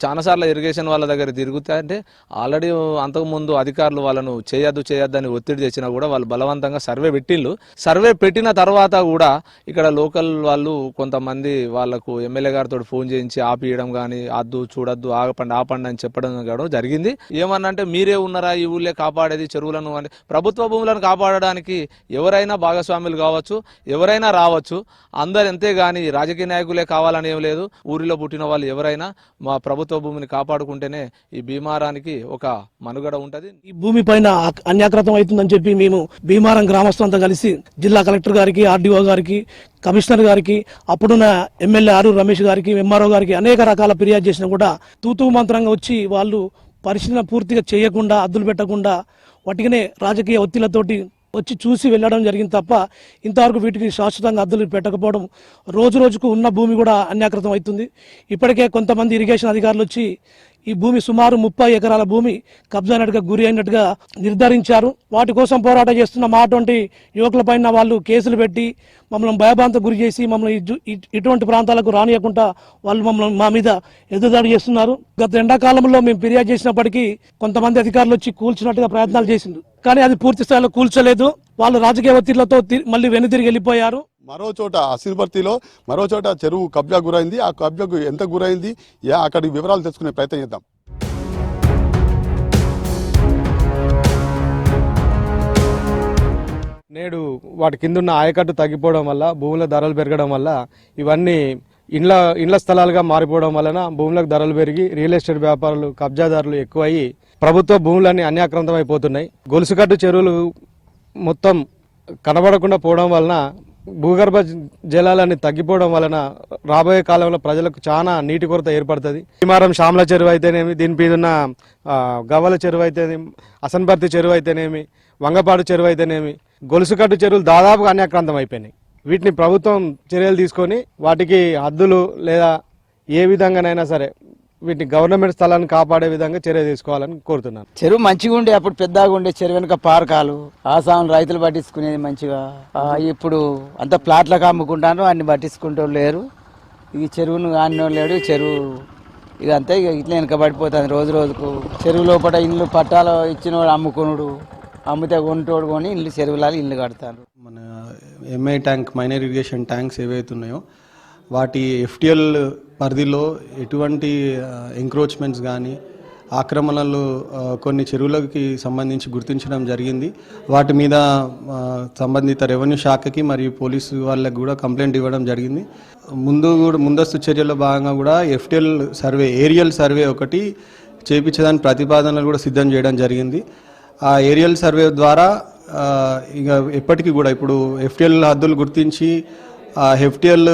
చాలాసార్లు ఇరిగేషన్ వాళ్ళ దగ్గర తిరుగుతా అంటే ఆల్రెడీ అంతకుముందు అధికారులు వాళ్ళను చేయొద్దని ఒత్తిడి తెచ్చినా కూడా వాళ్ళు బలవంతంగా సర్వే పెట్టిండ్లు. సర్వే పెట్టిన తర్వాత కూడా ఇక్కడ లోకల్ వాళ్ళు కొంతమంది వాళ్ళకు ఎమ్మెల్యే గారితో ఫోన్ చేయించి ఆపియడం కానీ, అద్దు చూడొద్దు, ఆపండి అని చెప్పడం కూడా జరిగింది. ఏమన్నా అంటే మీరే ఉన్నారా ఈ ఊళ్ళే కాపాడేది చెరువులను అంటే ప్రభుత్వ భూములను కాపాడడానికి ఎవరైనా భాగస్వాములు కావచ్చు, ఎవరైనా రావచ్చు, అందరు అంతేగాని రాజకీయ నాయకులే కావాలని ఏం లేదు. ఊరిలో పుట్టిన వాళ్ళు ఎవరైనా మా ప్రభుత్వ భూమిని కాపాడుకుంటేనే ఈ భీమారానికి ఒక మనుగడ ఉంటది.
ఈ భూమి పైన అన్యాక్రాంతం అవుతుందని చెప్పి మేము భీమారం గ్రామస్తులంతా కలిసి జిల్లా కలెక్టర్ గారికి, RDO గారికి, కమిషనర్ గారికి, అప్పుడున్న ఎమ్మెల్యే ఆరు రమేష్ గారికి, MRO గారికి అనేక రకాల ఫిర్యాదు చేసినా కూడా తూతూ మంత్రంగా వచ్చి వాళ్ళు పరిశీలన పూర్తిగా చేయకుండా, అద్దులు పెట్టకుండా వాటికనే రాజకీయ ఒత్తిళ్లతోటి వచ్చి చూసి వెళ్ళడం జరిగింది తప్ప ఇంతవరకు వీటికి శాశ్వతంగా అద్దులు పెట్టకపోవడం, రోజు రోజుకు ఉన్న భూమి కూడా అన్యాకృతం అవుతుంది. ఇప్పటికే కొంతమంది ఇరిగేషన్ అధికారులు వచ్చి ఈ భూమి సుమారు 30 ఎకరాల భూమి కబ్జానట్టుగా గురి అయినట్టుగా నిర్ధారించారు. వాటి కోసం పోరాటం చేస్తున్న మా అటువంటి యువకులపైన వాళ్ళు కేసులు పెట్టి మమ్మల్ని భయభ్రాంత గురి చేసి మమ్మల్ని ఇటువంటి ప్రాంతాలకు రానియకుండా వాళ్ళు మా మీద ఎదురుదాడి చేస్తున్నారు. గత ఎండాకాలంలో మేము ఫిర్యాదు చేసినప్పటికీ కొంతమంది అధికారులు వచ్చి కూల్చినట్టుగా ప్రయత్నాలు చేసిండ్రు, కానీ అది పూర్తి స్థాయిలో కూల్చలేదు. వాళ్ళు రాజకీయ ఒత్తిళ్లతో మళ్ళీ వెనుతిరిగి వెళ్ళిపోయారు.
మరో చోట అసిన్పర్తిలో మరో చోట చెరువు కబ్జా గురైంది. ఆ కబ్జాకు ఎంత గురైంది, అక్కడి వివరాలు తెలుసుకునే ప్రయత్నం చేద్దాం.
నేడు వాటి కింద ఉన్న ఆయకట్టు తగ్గిపోవడం వల్ల భూముల ధరలు పెరగడం వల్ల ఇవన్నీ ఇండ్ల స్థలాలుగా మారిపోవడం వలన భూములకు ధరలు పెరిగి రియల్ ఎస్టేట్ వ్యాపారులు కబ్జాదారులు ఎక్కువయ్యి ప్రభుత్వ భూములన్నీ అన్యాక్రాంతం అయిపోతున్నాయి. గొలుసుకట్టు చెరువులు మొత్తం కనబడకుండా పోవడం వలన భూగర్భ జలాలన్నీ తగ్గిపోవడం వలన రాబోయే కాలంలో ప్రజలకు చాలా నీటి కొరత ఏర్పడుతుంది. భీమారం శ్యామల చెరువు అయితేనేమి, దీని మీద ఉన్న గవ్వల చెరువు అయితేనేమి, అసన్పర్తి చెరువు అయితేనేమి, వంగపాడు చెరువు అయితేనేమి, గొలుసుకట్టు చెరువులు దాదాపుగా అన్యాక్రాంతం అయిపోయినాయి. వీటిని ప్రభుత్వం చర్యలు తీసుకొని వాటికి హద్దులు లేదా ఏ విధంగానైనా సరే వీటిని గవర్నమెంట్ స్థలాన్ని కాపాడే విధంగా చర్య తీసుకోవాలని కోరుతున్నాను.
చెరువు మంచిగా ఉండే, అప్పుడు పెద్దగా ఉండే చెరువు వెనుక పార్కాలు ఆసాం రైతులు పట్టించుకునేది మంచిగా. ఇప్పుడు అంత ప్లాట్లకు అమ్ముకుంటాను, అన్ని పట్టించుకుంటూ లేరు. ఈ చెరువును ఆడినో లేడు, చెరువు ఇక అంతే ఇట్లా వెనక పడిపోతుంది రోజు రోజుకు. చెరువు లోపల ఇల్లు పట్టాలు ఇచ్చిన వాడు అమ్ముకున్నాడు, అమ్మితే కొంటోడు కొని ఇల్లు చెరువులలో ఇల్లు కడతారు.
మన MI tank, minor irrigation tanks ఏవైతే ఉన్నాయో వాటి ఎఫ్టిఎల్ పరిధిలో ఎటువంటి ఎంక్రోచ్మెంట్స్ కానీ ఆక్రమణలు కొన్ని చెరువులకి సంబంధించి గుర్తించడం జరిగింది. వాటి మీద సంబంధిత రెవెన్యూ శాఖకి మరియు పోలీసు వాళ్ళకి కూడా కంప్లైంట్ ఇవ్వడం జరిగింది. ముందస్తు చర్యల్లో భాగంగా కూడా ఎఫ్టిఎల్ సర్వే, ఏరియల్ సర్వే ఒకటి చేయించడానికి ప్రతిపాదనలు కూడా సిద్ధం చేయడం జరిగింది. ఆ ఏరియల్ సర్వే ద్వారా ఇక ఎప్పటికీ కూడా ఇప్పుడు ఎఫ్టిఎల్ హద్దులు గుర్తించి ఎఫ్టిఎల్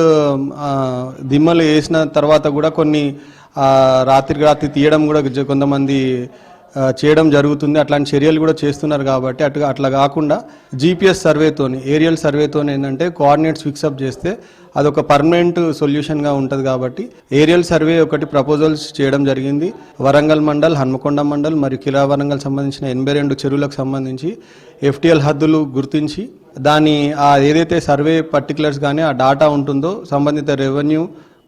దిమ్మలు వేసిన తర్వాత కూడా కొన్ని రాత్రికి రాత్రి తీయడం కూడా కొంతమంది చేయడం జరుగుతుంది. అట్లాంటి చర్యలు కూడా చేస్తున్నారు. కాబట్టి అట్లా కాకుండా జీపీఎస్ సర్వేతోని, ఏరియల్ సర్వేతోని ఏంటంటే కోఆర్డినేట్స్ ఫిక్సప్ చేస్తే అదొక పర్మనెంట్ సొల్యూషన్గా ఉంటుంది. కాబట్టి ఏరియల్ సర్వే ఒకటి ప్రపోజల్స్ చేయడం జరిగింది. వరంగల్ మండల్, హన్మకొండ మండల్ మరియు కిలా వరంగల్ సంబంధించిన 82 చెరువులకు సంబంధించి ఎఫ్టిఎల్ హద్దులు గుర్తించి దాని ఏదైతే సర్వే పర్టికులర్స్ కానీ ఆ డాటా ఉంటుందో సంబంధిత రెవెన్యూ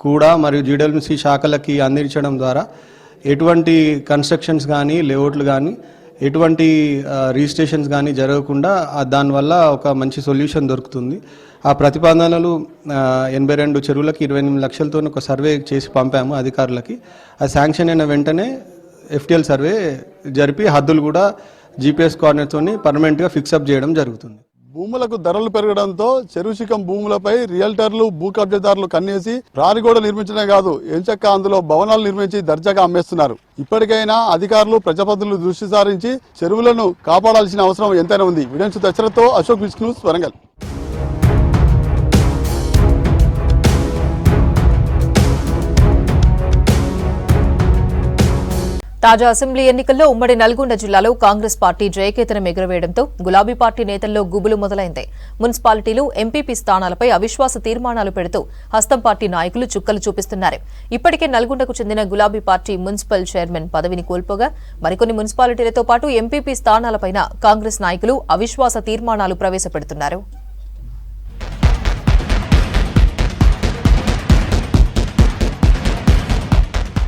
కూడా మరియు జీడబ్ల్యూసీ శాఖలకి అందించడం ద్వారా ఎటువంటి కన్స్ట్రక్షన్స్ కానీ, లేఅవుట్లు కానీ, ఎటువంటి రిజిస్ట్రేషన్స్ కానీ జరగకుండా దానివల్ల ఒక మంచి సొల్యూషన్ దొరుకుతుంది. ఆ ప్రతిపాదనలు 82 చెరువులకి 28 లక్షలతో ఒక సర్వే చేసి పంపాము అధికారులకి. ఆ శాంక్షన్ అయిన వెంటనే ఎఫ్టిఎల్ సర్వే జరిపి హద్దులు కూడా జీపీఎస్ కోఆర్డినేట్తోని పర్మనెంట్గా ఫిక్సప్ చేయడం జరుగుతుంది.
భూములకు ధరలు పెరగడంతో చెరువుశిఖం భూములపై రియల్టర్లు, భూ కబ్జాదారులు కన్నేసి ప్రారిగోడ నిర్మించడమే కాదు, ఎంచక్క అందులో భవనాలు నిర్మించి దర్జాగా అమ్మేస్తున్నారు. ఇప్పటికైనా అధికారులు, ప్రజాప్రతినిధులు దృష్టి సారించి చెరువులను కాపాడాల్సిన అవసరం ఎంతైనా ఉంది. వీడియో దశరథ్తో అశోక్, విష్ణు, వరంగల్.
తాజా అసెంబ్లీ ఎన్నికల్లో ఉమ్మడి నల్గొండ జిల్లాలో కాంగ్రెస్ పార్టీ జయకేతనం ఎగురవేయడంతో గులాబీ పార్టీ నేతల్లో గుబులు మొదలైంది. మున్సిపాలిటీలు, ఎంపీపీ స్థానాలపై అవిశ్వాస తీర్మానాలు పెడుతూ హస్తం పార్టీ నాయకులు చుక్కలు చూపిస్తున్నారు. ఇప్పటికే నల్గొండకు చెందిన గులాబీ పార్టీ మున్సిపల్ చైర్మన్ పదవిని కోల్పోగా మరికొన్ని మున్సిపాలిటీలతో పాటు ఎంపీపీ స్థానాలపై కాంగ్రెస్ నాయకులు అవిశ్వాస తీర్మానాలు ప్రవేశపెడుతున్నారు.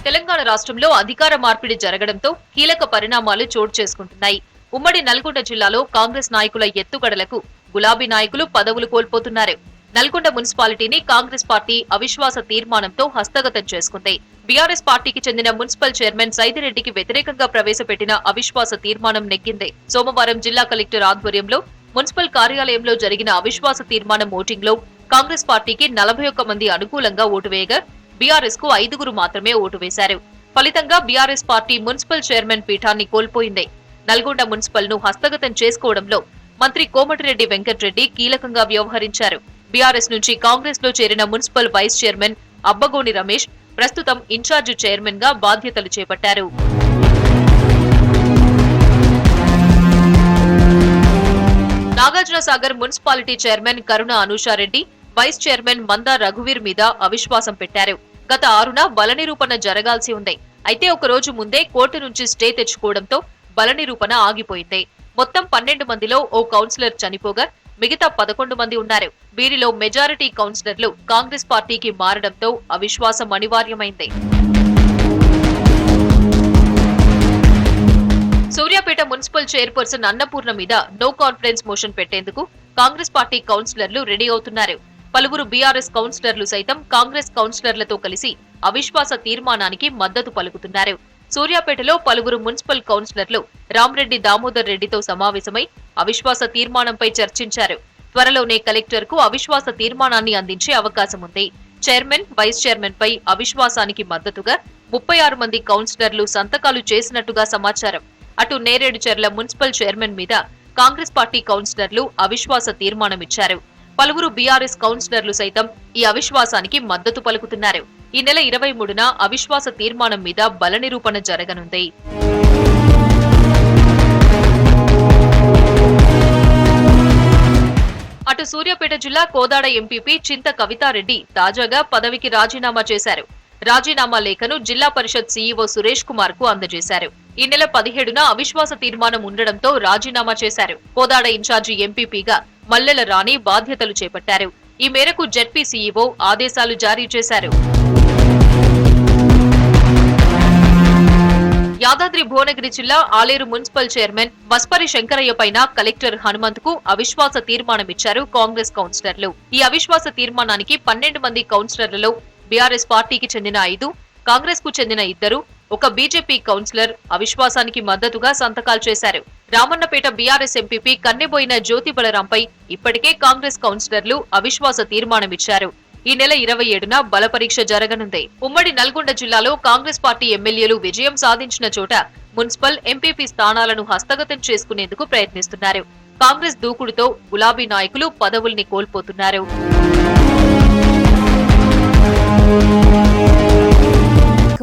తెలంగాణ రాష్ట్రంలో అధికార మార్పిడి జరగడంతో కీలక పరిణామాలు చోటు చేసుకుంటున్నాయి. ఉమ్మడి నల్గొండ జిల్లాలో కాంగ్రెస్ నాయకుల ఎత్తుగడలకు గులాబీ నాయకులు పదవులు కోల్పోతున్నారు. నల్గొండ మున్సిపాలిటీని కాంగ్రెస్ పార్టీ అవిశ్వాస తీర్మానంతో హస్తగతం చేసుకుంది. బీఆర్ఎస్ పార్టీకి చెందిన మున్సిపల్ చైర్మన్ సైదిరెడ్డికి వ్యతిరేకంగా ప్రవేశపెట్టిన అవిశ్వాస తీర్మానం నెగ్గింది. సోమవారం జిల్లా కలెక్టర్ ఆధ్వర్యంలో మున్సిపల్ కార్యాలయంలో జరిగిన అవిశ్వాస తీర్మానం ఓటింగ్లో కాంగ్రెస్ పార్టీకి 41 మంది అనుకూలంగా ఓటు వేయగా బీఆర్ఎస్ కు 5 మాత్రమే ఓటు వేశారు. ఫలితంగా బీఆర్ఎస్ పార్టీ మున్సిపల్ చైర్మన్ పీఠాన్ని కోల్పోయింది. నల్గొండ మున్సిపల్ ను హస్తగతం చేసుకోవడంలో మంత్రి కోమటిరెడ్డి వెంకటరెడ్డి కీలకంగా వ్యవహరించారు. బీఆర్ఎస్ నుంచి కాంగ్రెస్ లో చేరిన municipal vice chairman Abbagoni Ramesh ప్రస్తుతం ఇన్ఛార్జ్ చైర్మన్ గా బాధ్యతలు చేపట్టారు. Nagarjunasagar municipality chairman Karuna Anusha Reddy, vice chairman Manda రఘువీర్ మీద అవిశ్వాసం పెట్టారు. గత 6న బల నిరూపణ జరగాల్సి ఉంది. అయితే ఒక రోజు ముందే కోర్టు నుంచి స్టే తెచ్చుకోవడంతో బల నిరూపణ ఆగిపోయింది. మొత్తం 12 మందిలో ఓ కౌన్సిలర్ చనిపోగా మిగతా 11 మంది ఉన్నారు. వీరిలో మెజారిటీ కౌన్సిలర్లు కాంగ్రెస్ పార్టీకి మారడంతో అవిశ్వాసం అనివార్యమైంది. సూర్యాపేట మున్సిపల్ చైర్పర్సన్ అన్నపూర్ణ మీద నో కాన్ఫిడెన్స్ మోషన్ పెట్టేందుకు కాంగ్రెస్ పార్టీ కౌన్సిలర్లు రెడీ అవుతున్నారు. పలువురు బీఆర్ఎస్ కౌన్సిలర్లు సైతం కాంగ్రెస్ కౌన్సిలర్లతో కలిసి అవిశ్వాస తీర్మానానికి మద్దతు పలుకుతున్నారు. సూర్యాపేటలో పలువురు మున్సిపల్ కౌన్సిలర్లు రామరెడ్డి దామోదర్ రెడ్డితో సమావేశమై అవిశ్వాస తీర్మానంపై చర్చించారు. త్వరలోనే కలెక్టర్కు అవిశ్వాస తీర్మానాన్ని అందించే అవకాశం ఉంది. చైర్మన్, వైస్ చైర్మన్ పై అవిశ్వాసానికి మద్దతుగా 36 మంది కౌన్సిలర్లు సంతకాలు చేసినట్టుగా సమాచారం. అటు నేరేడుచెర్ల మున్సిపల్ చైర్మన్ మీద కాంగ్రెస్ పార్టీ కౌన్సిలర్లు అవిశ్వాస తీర్మానమిచ్చారు. పలువురు బీఆర్ఎస్ కౌన్సిలర్లు సైతం ఈ అవిశ్వాసానికి మద్దతు పలుకుతున్నారు. ఈ నెల 23న అవిశ్వాస తీర్మానం మీద బల నిరూపణ జరగనుంది. అటు సూర్యాపేట జిల్లా కోదాడ ఎంపీపీ చింత కవితారెడ్డి తాజాగా పదవికి రాజీనామా చేశారు. రాజీనామా లేఖను జిల్లా పరిషత్ సీఈఓ సురేష్ కుమార్ కు అందజేశారు. ఈ నెల 17న అవిశ్వాస తీర్మానం ఉండడంతో రాజీనామా చేశారు. కోదాడ ఇన్ఛార్జి ఎంపీపీగా మల్లెల రాణి బాధ్యతలు చేపట్టారు. ఈ మేరకు జెడ్పీ సీఈఓ ఆదేశాలు జారీ చేశారు. యాదాద్రి భువనగిరి జిల్లా ఆలేరు మున్సిపల్ చైర్మన్ వస్పరి శంకరయ్య పైన కలెక్టర్ హనుమంత్ కు అవిశ్వాస తీర్మానమిచ్చారు కాంగ్రెస్ కౌన్సిలర్లు. ఈ అవిశ్వాస తీర్మానానికి 12 మంది కౌన్సిలర్లలో బీఆర్ఎస్ పార్టీకి చెందిన 5, కాంగ్రెస్ కు చెందిన 2, ఒక బీజేపీ కౌన్సిలర్ అవిశ్వాసానికి మద్దతుగా సంతకాలు చేశారు. రామన్నపేట బీఆర్ఎస్ ఎంపీపీ కన్నెబోయిన జ్యోతి బలరాంపై ఇప్పటికే కాంగ్రెస్ కౌన్సిలర్లు అవిశ్వాస తీర్మానమిచ్చారు. ఈ నెల 27న బలపరీక్ష జరగనుంది. ఉమ్మడి నల్గొండ జిల్లాలో కాంగ్రెస్ పార్టీ ఎమ్మెల్యేలు విజయం సాధించిన చోట మున్సిపల్, ఎంపీపీ స్థానాలను హస్తగతం చేసుకునేందుకు ప్రయత్నిస్తున్నారు. కాంగ్రెస్ దూకుడుతో గులాబీ నాయకులు పదవుల్ని కోల్పోతున్నారు.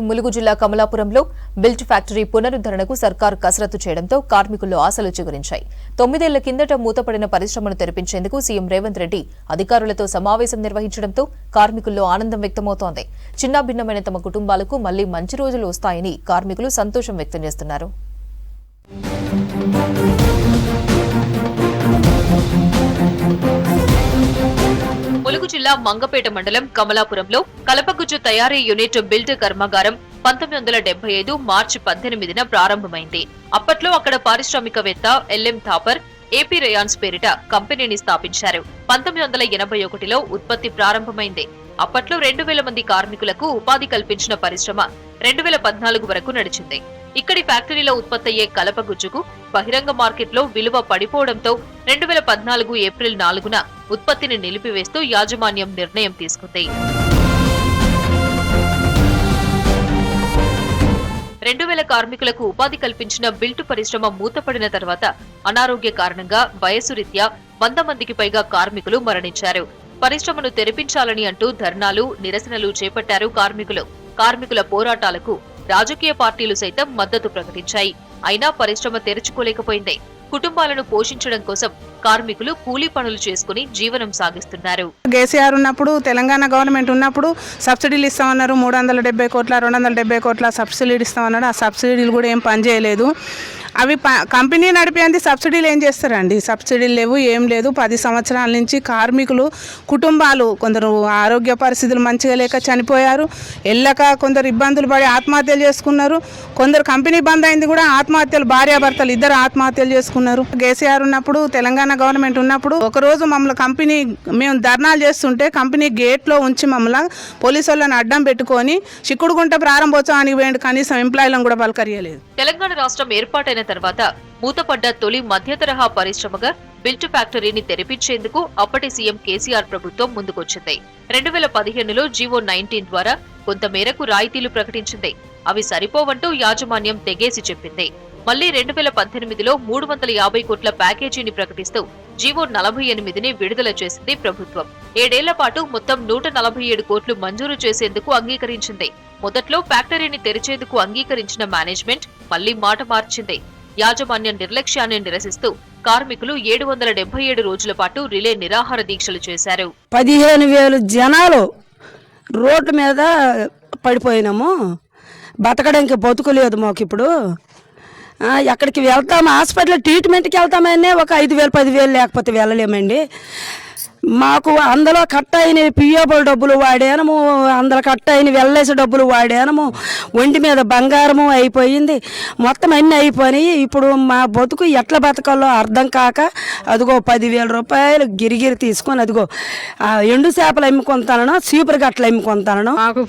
ములుగు జిల్లా కమలాపురంలో బిల్ట్ ఫ్యాక్టరీ పునరుద్ధరణకు సర్కారు కసరత్తు చేయడంతో కార్మికుల్లో ఆశలు చిగురించాయి. 9 ఏళ్ల కిందట మూతపడిన పరిశ్రమను తెరిపించేందుకు సీఎం రేవంత్ రెడ్డి అధికారులతో సమావేశం నిర్వహించడంతో కార్మికుల్లో ఆనందం వ్యక్తమవుతోంది. చిన్నాభిన్నమైన తమ కుటుంబాలకు మళ్లీ మంచి రోజులు వస్తాయని కార్మికులు సంతోషం వ్యక్తం చేస్తున్నారు. ములుగు జిల్లా మంగపేట మండలం కమలాపురంలో కలపగుజ్జు తయారీ యూనిట్ బిల్ట్ కర్మాగారం 1975 మార్చి 18న ప్రారంభమైంది. అప్పట్లో అక్కడ పారిశ్రామికవేత్త ఎల్ఎం థాపర్ ఏపీ రేయాన్స్ పేరిట కంపెనీని స్థాపించారు. 1981లో ఉత్పత్తి ప్రారంభమైంది. అప్పట్లో 2000 మంది కార్మికులకు ఉపాధి కల్పించిన పరిశ్రమ 2014 వరకు నడిచింది. ఇక్కడి ఫ్యాక్టరీలో ఉత్పత్తయ్యే కలపగుజ్జుకు బహిరంగ మార్కెట్లో విలువ పడిపోవడంతో 2014 ఏప్రిల్ 4న ఉత్పత్తిని నిలిపివేస్తూ యాజమాన్యం నిర్ణయం తీసుకుంది. 2000 కార్మికులకు ఉపాధి కల్పించిన బిల్టు పరిశ్రమ మూతపడిన తర్వాత అనారోగ్య కారణంగా వయసు రీత్యా 100 మందికి పైగా కార్మికులు మరణించారు. పరిశ్రమను తెరిపించాలని అంటూ ధర్నాలు, నిరసనలు చేపట్టారు కార్మికులు. కార్మికుల పోరాటాలకు రాజకీయ పార్టీలు సైతం మద్దతు ప్రకటించాయి. అయినా పరిశ్రమ తెరుచుకోలేకపోయింది. కుటుంబాలను పోషించడం కోసం కార్మికులు కూలీ పనులు చేసుకుని జీవనం సాగిస్తున్నారు.
కేసీఆర్ ఉన్నప్పుడు, తెలంగాణ గవర్నమెంట్ ఉన్నప్పుడు సబ్సిడీలు ఇస్తామన్నారు. 370 కోట్ల 270 కోట్ల సబ్సిడీలు ఇస్తామన్నాడు. ఆ సబ్సిడీలు కూడా ఏం పనిచేయలేదు. అవి కంపెనీ నడిపేందుకు సబ్సిడీలు ఏం చేస్తారండి? సబ్సిడీలు లేవు, ఏం లేదు. 10 సంవత్సరాల నుంచి కార్మికులు కుటుంబాలు కొందరు ఆరోగ్య పరిస్థితులు మంచిగా లేక చనిపోయారు. వెళ్ళక కొందరు ఇబ్బందులు పడి ఆత్మహత్యలు చేసుకున్నారు. కొందరు కంపెనీ బంద్ అయింది కూడా ఆత్మహత్యలు, భార్యాభర్తలు ఇద్దరు ఆత్మహత్యలు చేసుకున్నారు. కేసీఆర్ ఉన్నప్పుడు, తెలంగాణ గవర్నమెంట్ ఉన్నప్పుడు ఒకరోజు మమ్మల్ని కంపెనీ మేము ధర్నాలు చేస్తుంటే కంపెనీ గేట్లో ఉంచి మమ్మల్ని పోలీసు వాళ్ళని అడ్డం పెట్టుకొని చిక్కుడుగుంట ప్రారంభోత్సవానికి పోయింది. కనీసం ఎంప్లాయీలను కూడా పలకరియలేదు.
తెలంగాణ రాష్ట్రం ఏర్పాటైన తర్వాత మూతపడ్డ తొలి మధ్య తరహా పరిశ్రమగా బిల్ట్ ఫ్యాక్టరీని తెరిపించేందుకు అప్పటి సీఎం కేసీఆర్ ప్రభుత్వం ముందుకొచ్చింది. 2015లో జీవో 19 ద్వారా కొంతమేరకు రాయితీలు ప్రకటించింది. అవి సరిపోవంటూ యాజమాన్యం తెగేసి చెప్పింది. మళ్లీ 2018లో 350 కోట్ల ప్యాకేజీని ప్రకటిస్తూ జీవో 48ని విడుదల చేసింది ప్రభుత్వం. 7 ఏళ్ల పాటు మొత్తం 147 కోట్లు మంజూరు చేసేందుకు అంగీకరించింది. మొదట్లో ఫ్యాక్టరీని తెరిచేందుకు అంగీకరించిన మేనేజ్మెంట్ మళ్లీ మాట మార్చింది. యాజమాన్యం నిర్లక్ష్యాన్ని నిరసిస్తూ కార్మికులు 777 రోజుల పాటు రిలే నిరాహార దీక్షలు చేశారు.
15,000 జనాలు రోడ్డు మీద పడిపోయినాము. బతకడానికి బతుకులేదు మాకు. ఇప్పుడు ఎక్కడికి వెళ్తాము, హాస్పిటల్ ట్రీట్మెంట్కి వెళ్తామనే ఒక 5,000 10,000 లేకపోతే వెళ్ళలేమండి. మాకు అందులో కట్ అయిన పిఎఫ్ల డబ్బులు వాడానము, అందులో కట్ అయిన వెళ్ళేసి డబ్బులు వాడానము, ఒంటి మీద బంగారము అయిపోయింది, మొత్తం అన్నీ అయిపోయినాయి. ఇప్పుడు మా బతుకు ఎట్లా బతకాలో అర్థం కాక అదిగో 10,000 రూపాయలు గిరిగిరి తీసుకొని అదిగో ఎండు చేపలు అమ్ముకుంటాను, చీపురు గట్టలు అమ్ముకుంటాను.
మాకు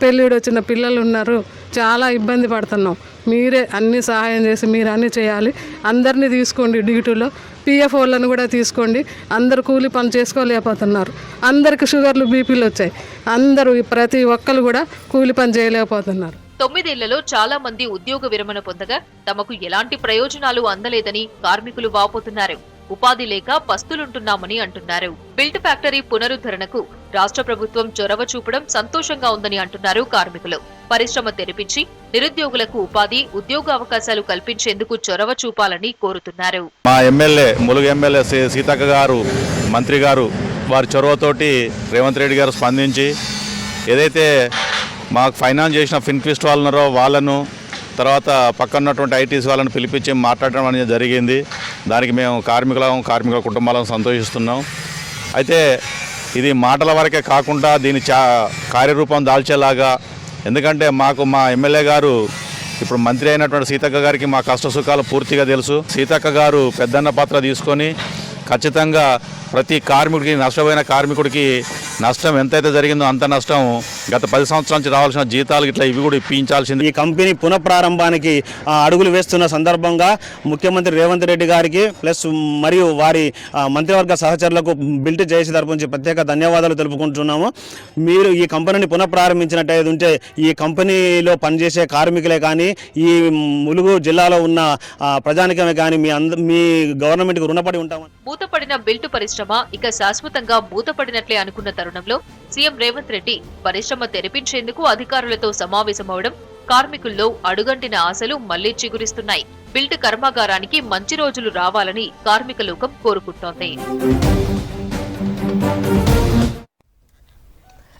పెళ్ళిడు వచ్చిన పిల్లలు ఉన్నారు, చాలా ఇబ్బంది పడుతున్నాం. మీరే అన్ని సహాయం చేసి మీరు అన్నీ చేయాలి. అందరినీ తీసుకోండి, డ్యూటీలో పిఎఫ్ వాళ్ళని కూడా తీసుకోండి. అందరు కూలి పని చేసుకోలేకపోతున్నారు. అందరికి షుగర్లు బీపీలు వచ్చాయి. అందరూ ప్రతి ఒక్కరు కూడా కూలి పని చేయలేకపోతున్నారు.
9 ఏళ్లలో చాలా మంది ఉద్యోగ విరమణ పొందగా తమకు ఎలాంటి ప్రయోజనాలు అందలేదని కార్మికులు వాపోతున్నారు. ఉపాధి లేక పస్తులుంటున్నామని అంటున్నారు. బిల్ట్ ఫ్యాక్టరీ పునరుద్ధరణకు రాష్ట్ర ప్రభుత్వం చొరవ చూపడం సంతోషంగా ఉందని అంటున్నారు కార్మికులు. పరిశ్రమ తెరిపించి నిరుద్యోగులకు ఉపాధి, ఉద్యోగ అవకాశాలు కల్పించేందుకు చొరవ చూపాలని కోరుతున్నారు.
మా ములుగు ఎమ్మెల్యే సీతక్క గారు, మంత్రి గారు వారి చొరవతోటి రేవంత్ రెడ్డి గారు స్పందించి ఏదైతే మాకు ఫైనాన్స్ చేసిన ఫిన్ఫిస్ట్ వాళ్ళు ఉన్నారో వాళ్ళను, తర్వాత పక్కన ఉన్నటువంటి ఐటీసీ వాళ్ళని పిలిపించి మాట్లాడడం అనేది జరిగింది. దానికి మేము కార్మికుల కుటుంబాలను సంతోషిస్తున్నాం. అయితే ఇది మాటల వరకే కాకుండా దీని కార్యరూపం దాల్చేలాగా, ఎందుకంటే మాకు మా ఎమ్మెల్యే గారు ఇప్పుడు మంత్రి అయినటువంటి సీతక్క గారికి మా కష్ట సుఖాలు పూర్తిగా తెలుసు. సీతక్క గారు పెద్దన్న పాత్ర తీసుకొని ఖచ్చితంగా ప్రతి కార్మికుడికి, నష్టపోయిన కార్మికుడికి నష్టం ఎంతైతే జరిగిందో అంత నష్టం గత 10 సంవత్సరాల నుంచి రావాల్సిన జీతాలు ఇట్లా ఇవి కూడా ఇప్పించాల్సింది.
ఈ కంపెనీ పునఃప్రారంభానికి అడుగులు వేస్తున్న సందర్భంగా ముఖ్యమంత్రి రేవంత్ రెడ్డి గారికి ప్లస్ మరియు వారి మంత్రివర్గ సహచరులకు బిల్ట్ జేఏసీ తరపు నుంచి ప్రత్యేక ధన్యవాదాలు తెలుపుకుంటున్నాము. మీరు ఈ కంపెనీని పునఃప్రారంభించినట్టయితే ఉంటే ఈ కంపెనీలో పనిచేసే కార్మికులే కానీ, ఈ ములుగు జిల్లాలో ఉన్న ప్రజానికమే కానీ మీ గవర్నమెంట్కి రుణపడి ఉంటామని.
మూతపడిన బిల్ట్ పరిశ్రమ ఇక శాశ్వతంగా మూతపడినట్లే అనుకున్న తరుణంలో సీఎం రేవంత్ రెడ్డి పరిశ్రమ తెరిపించేందుకు అధికారులతో సమావేశమవడం కార్మికుల్లో అడుగంటిన ఆశలు మళ్లీ చిగురిస్తున్నాయి. బిల్ట్ కర్మాగారానికి మంచి రోజులు రావాలని కార్మిక లోకం కోరుకుంటోంది.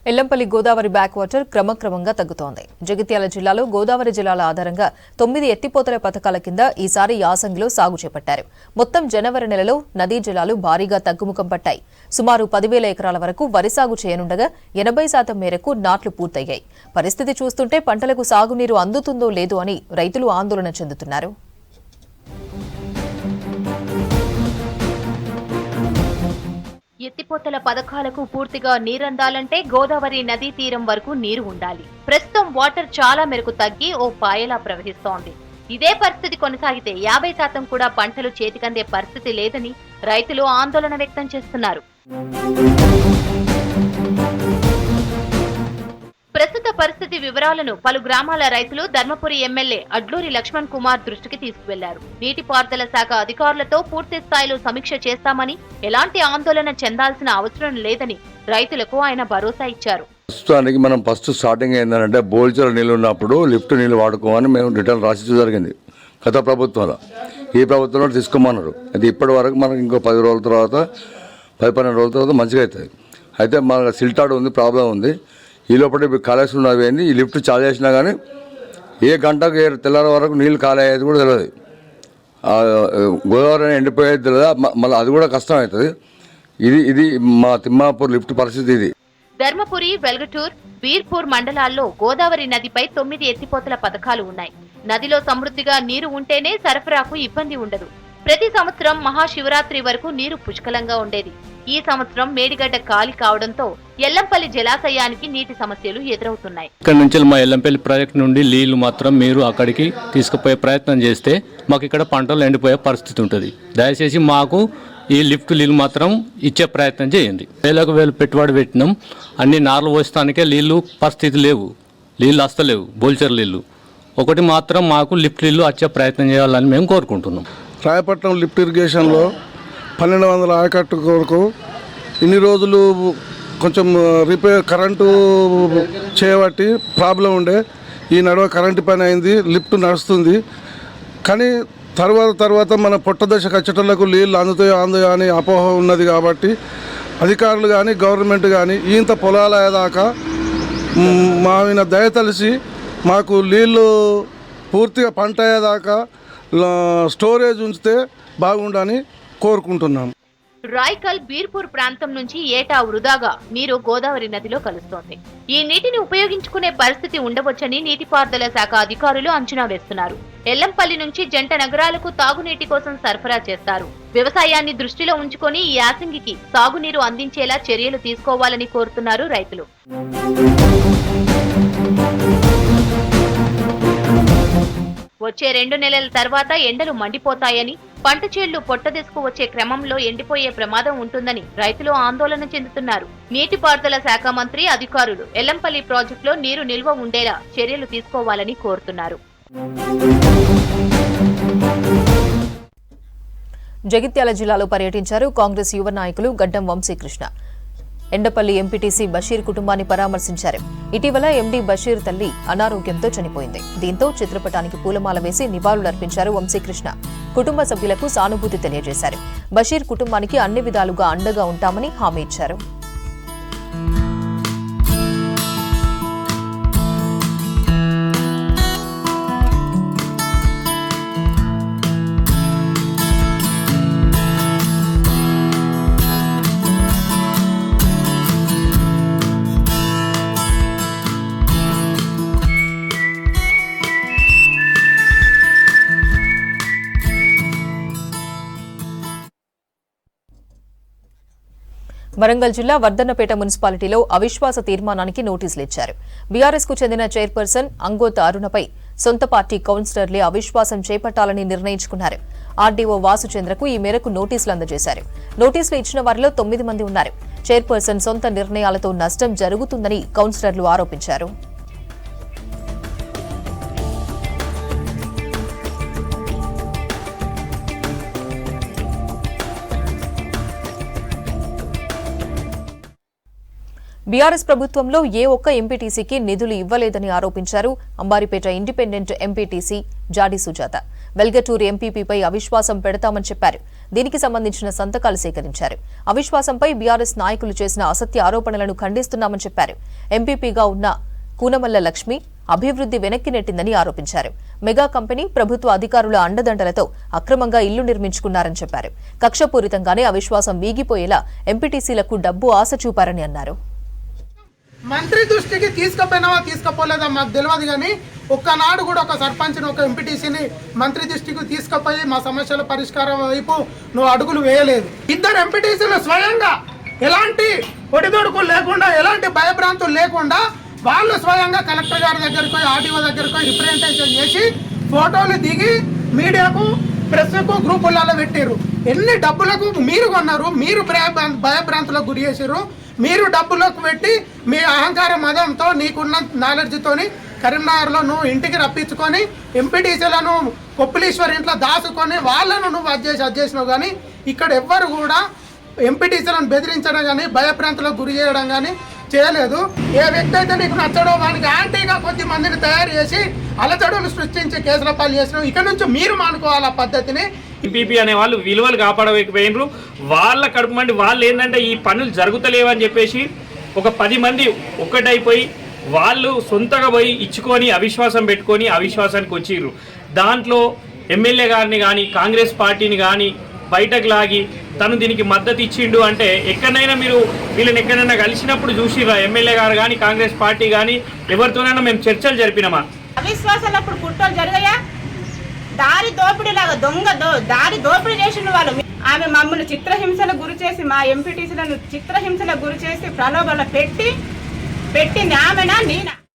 ఎల్లంపల్లి గోదావరి బ్యాక్ వాటర్ క్రమక్రమంగా తగ్గుతోంది. జగిత్యాల జిల్లాలో గోదావరి జిల్లాల ఆధారంగా 9 ఎత్తిపోతల పథకాల కింద ఈసారి యాసంగిలో సాగు చేపట్టారు. మొత్తం జనవరి నెలలో నదీ జలాలు భారీగా తగ్గుముఖం పట్టాయి. సుమారు 10,000 ఎకరాల వరకు వరి సాగు చేయనుండగా 80% మేరకు నాట్లు పూర్తయ్యాయి. పరిస్థితి చూస్తుంటే పంటలకు సాగునీరు అందుతుందో లేదో అని రైతులు ఆందోళన చెందుతున్నారు.
ఎత్తిపోతల పథకాలకు పూర్తిగా నీరందాలంటే గోదావరి నదీ తీరం వరకు నీరు ఉండాలి. ప్రస్తుతం వాటర్ చాలా మేరకు తగ్గి ఓ పాయలా ప్రవహిస్తోంది. ఇదే పరిస్థితి కొనసాగితే 50% కూడా పంటలు చేతికందే పరిస్థితి లేదని రైతులు ఆందోళన వ్యక్తం చేస్తున్నారు. ప్రస్తుత పరిస్థితి వివరాలను పలు గ్రామాల రైతులు ధర్మపురి ఎమ్మెల్యే అడ్లూరి లక్ష్మణ్ కుమార్ దృష్టికి తీసుకువెళ్లారు. నీటిపారుదల శాఖ అధికారులతో పూర్తి స్థాయిలో సమీక్ష చేస్తామని, ఎలాంటి ఆందోళన చెందాల్సిన అవసరం లేదని రైతులకు ఆయన భరోసా ఇచ్చారు.
ప్రస్తుతానికి మనం ఫస్ట్ స్టార్టింగ్ ఏంటంటే బోల్చల నీళ్ళు ఉన్నప్పుడు లిఫ్ట్ నీళ్ళు వాడుకోమని మేము రిటర్న్ రాసి జరిగింది గత ప్రభుత్వంలో. ఈ ప్రభుత్వంలో తీసుకోమన్నారు. అది ఇప్పటి వరకు మనకు ఇంకో 10 రోజుల తర్వాత 10-12 రోజుల తర్వాత మంచిగా అవుతుంది. అయితే మన సిల్టాడ్ ఉంది, ప్రాబ్లం ఉంది. ఈ లోపల కలెక్షన్ ఉన్నవి ఏంది, ఈ లిఫ్ట్ చాలు చేసినా కానీ ఏ గంటకు తెల్లారి వరకు నీళ్ళు ఖాళీ అయ్యేది కూడా తెలియదు. గోదావరి ఎండిపోయేది తెలియదు. మళ్ళీ అది కూడా కష్టం అవుతుంది. ఇది మా తిమ్మాపూర్ లిఫ్ట్ పరిస్థితి. ఇది
ధర్మపురి, వెల్గటూర్, బీర్పూర్ మండలాల్లో గోదావరి నదిపై 9 ఎత్తిపోతల పథకాలు ఉన్నాయి. నదిలో సమృద్ధిగా నీరు ఉంటేనే సరఫరాకు ఇబ్బంది ఉండదు. ప్రతి సంవత్సరం మహాశివరాత్రి వరకు నీరు పుష్కలంగా ఉండేది. ఈ సంవత్సరం మేడిగడ్డ ఖాళీ కావడంతో ఎల్లంపల్లి జలాశయానికి నీటి సమస్యలు ఎదురవుతున్నాయి.
ఇక్కడ నుంచి మా ఎల్లంపల్లి ప్రాజెక్ట్ నుండి నీళ్లు మాత్రం మీరు అక్కడికి తీసుకుపోయే ప్రయత్నం చేస్తే మాకు ఇక్కడ పంటలు ఎండిపోయే పరిస్థితి ఉంటుంది. దయచేసి మాకు ఈ లిఫ్ట్ నీళ్ళు మాత్రం ఇచ్చే ప్రయత్నం చేయండి. 1000 పెట్టుబడి పెట్టినాం. అన్ని నార్లు పోస్తానికే నీళ్లు పరిస్థితి లేవు, నీళ్ళు వస్తలేవు, బోల్చర్ నీళ్ళు. ఒకటి మాత్రం మాకు లిఫ్ట్ నీళ్ళు వచ్చే ప్రయత్నం చేయాలని మేము కోరుకుంటున్నాం.
రాయపట్నం లిఫ్ట్ ఇరిగేషన్లో 1200 ఆయకట్టు కొరకు ఇన్ని రోజులు కొంచెం కరెంటు చేయబట్టి ప్రాబ్లం ఉండే. ఈ నడువ కరెంటు పని అయింది, లిఫ్ట్ నడుస్తుంది. కానీ తర్వాత మన పొట్ట దశకు వచ్చేటలకు నీళ్ళు అందుతాయో అని అపోహ ఉన్నది. కాబట్టి అధికారులు కానీ గవర్నమెంట్ కానీ ఇంత పొలాల దాకా మా మీద దయతలిసి మాకు నీళ్ళు పూర్తిగా పంట అయ్యేదాకా స్టోరేజ్ ఉంచితే బాగుండని కోరుకుంటున్నాం.
రాయ్కల్, బీర్పూర్ ప్రాంతం నుంచి ఏటా వృధాగా నీరు గోదావరి నదిలో కలుస్తోంది. ఈ నీటిని ఉపయోగించుకునే పరిస్థితి ఉండవచ్చని నీటిపారుదల శాఖ అధికారులు అంచనా వేస్తున్నారు. ఎల్లంపల్లి నుంచి జంట నగరాలకు తాగునీటి కోసం సరఫరా చేస్తారు. వ్యవసాయాన్ని దృష్టిలో ఉంచుకొని ఈ యాసంగికి సాగునీరు అందించేలా చర్యలు తీసుకోవాలని కోరుతున్నారు రైతులు. వచ్చే 2 నెలల తర్వాత ఎండలు మండిపోతాయని, పంట చేళ్లు పొట్టదెసుకు వచ్చే క్రమంలో ఎండిపోయే ప్రమాదం ఉంటుందని రైతులు ఆందోళన చెందుతున్నారు. నీటిపారుదల శాఖ మంత్రి, అధికారులు ఎల్లంపల్లి ప్రాజెక్టులో నీరు నిల్వ ఉండేలా చర్యలు తీసుకోవాలని కోరుతున్నారు.
జగిత్యాల జిల్లాలో పర్యటించారు కాంగ్రెస్ యువ నాయకులు గడ్డం వంశీకృష్ణ. ఎండపల్లి ఎంపీటీసీ బషీర్ కుటుంబాన్ని పరామర్శించారు. ఇటీవల ఎండీ బషీర్ తల్లి అనారోగ్యంతో చనిపోయింది. దీంతో చిత్రపటానికి పూలమాల వేసి నివాళులర్పించారు వంశీకృష్ణ. కుటుంబ సభ్యులకు సానుభూతి తెలియజేశారు. బషీర్ కుటుంబానికి అన్ని విధాలుగా అండగా ఉంటామని హామీ ఇచ్చారు. వరంగల్ జిల్లా వర్ధన్నపేట మున్సిపాలిటీలో అవిశ్వాస తీర్మానానికి నోటీసులు ఇచ్చారు. బీఆర్ఎస్ కు చెందిన చైర్పర్సన్ అంగోత అరుణపై సొంత పార్టీ కౌన్సిలర్లే అవిశ్వాసం చేపట్టాలని నిర్ణయించుకున్నారు. ఆర్డీఓ వాసుచంద్రకు ఈ మేరకు నోటీసులు అందజేశారు. నోటీసులు ఇచ్చిన వారిలో 9 మంది ఉన్నారు. చైర్పర్సన్ సొంత నిర్ణయాలతో నష్టం జరుగుతుందని కౌన్సిలర్లు ఆరోపించారు. బీఆర్ఎస్ ప్రభుత్వంలో ఏ ఒక్క ఎంపీటీసీకి నిధులు ఇవ్వలేదని ఆరోపించారు. Ambaripeta independent MPTC Jadi Sujatha. వెల్గటూరు ఎంపీపీపై అవిశ్వాసం పెడతామని చెప్పారు. దీనికి సంబంధించిన సంతకాలు సేకరించారు. అవిశ్వాసంపై బీఆర్ఎస్ నాయకులు చేసిన అసత్య ఆరోపణలను ఖండిస్తున్నామని చెప్పారు. ఎంపీపీగా ఉన్న కూనమల్ల లక్ష్మి అభివృద్ధి వెనక్కి నెట్టిందని ఆరోపించారు. మెగా కంపెనీ ప్రభుత్వ అధికారుల అండదండలతో అక్రమంగా ఇల్లు నిర్మించుకున్నారని చెప్పారు. కక్షపూరితంగానే అవిశ్వాసం వీగిపోయేలా ఎంపీటీసీలకు డబ్బు ఆశ చూపారని అన్నారు.
మంత్రి దృష్టికి తీసుకుపోయినావా తీసుకుపోలేదా మాకు తెలియదు, కానీ ఒక్కనాడు కూడా ఒక సర్పంచ్ని, ఒక ఎంపీటీసీని మంత్రి దృష్టికి తీసుకుపోయి మా సమస్యల పరిష్కారం వైపు నువ్వు అడుగులు వేయలేదు. 2 ఎంపీటీసీలు స్వయంగా ఎలాంటి ఒడిదొడుకులు లేకుండా, ఎలాంటి భయభ్రాంతులు లేకుండా వాళ్ళు స్వయంగా కలెక్టర్ గారి దగ్గరికి పోయి, ఆర్డీఓ దగ్గరికి పోయి రిప్రజెంటేషన్ చేసి ఫోటోలు దిగి మీడియాకు, ప్రెస్కు, గ్రూపులలో పెట్టారు. ఎన్ని డబ్బులకు మీరు కొన్నారు, మీరు భయభ్రాంతులకు గురి చేసారు, మీరు డబ్బులకు పెట్టి మీ అహంకార మదంతో నీకున్న నాలెడ్జ్తోని కరీంనగర్లో నువ్వు ఇంటికి రప్పించుకొని ఎంపీటీసీలను కొప్పులీశ్వర్ ఇంట్లో దాచుకొని వాళ్ళను నువ్వు అది చేసినావు. కానీ ఇక్కడ ఎవ్వరు కూడా ఎంపీటీసీలను బెదిరించడం కానీ భయభ్రాంతులకు గురి చేయడం కానీ చేయలేదు. ఏ వ్యక్తి అయితే నీకు నచ్చడో వానికి యాంటీగా కొద్ది మందిని తయారు చేసి అలచడులు సృష్టించి కేసుల పాలు చేసినావు. ఇక్కడ నుంచి మీరు మానుకోవాలి ఆ పద్ధతిని.
ఎంపీపీ అనే వాళ్ళు విలువలు కాపాడలేకపోయినరు. వాళ్ళ కడుపు మండి వాళ్ళు ఏంటంటే ఈ పనులు జరుగుతలేవని చెప్పేసి ఒక 10 మంది ఒక్కటైపోయి వాళ్ళు సొంతగా పోయి ఇచ్చుకొని అవిశ్వాసం పెట్టుకొని అవిశ్వాసానికి వచ్చిర్రు. దాంట్లో ఎమ్మెల్యే గారిని కానీ కాంగ్రెస్ పార్టీని కానీ బయటకు లాగి తను దీనికి మద్దతు ఇచ్చిండు అంటే ఎక్కడైనా మీరు వీళ్ళని ఎక్కడైనా కలిసినప్పుడు చూసిరా ఎమ్మెల్యే గారు కానీ కాంగ్రెస్ పార్టీ కానీ ఎవరితోనైనా మేము చర్చలు జరిపినామా?
అవిశ్వాసాలప్పుడు కుట్రలు జరిగాయా? దారి దోపిడీ లాగా దారి దోపిడీ చేసిన వాళ్ళు. ఆమె మమ్మల్ని చిత్రహింసలకు గురి చేసి, మా ఎంపీటీసీలను చిత్రహింసలకు గురి చేసి ప్రలోభాలు పెట్టింది ఆమెనా నేనా?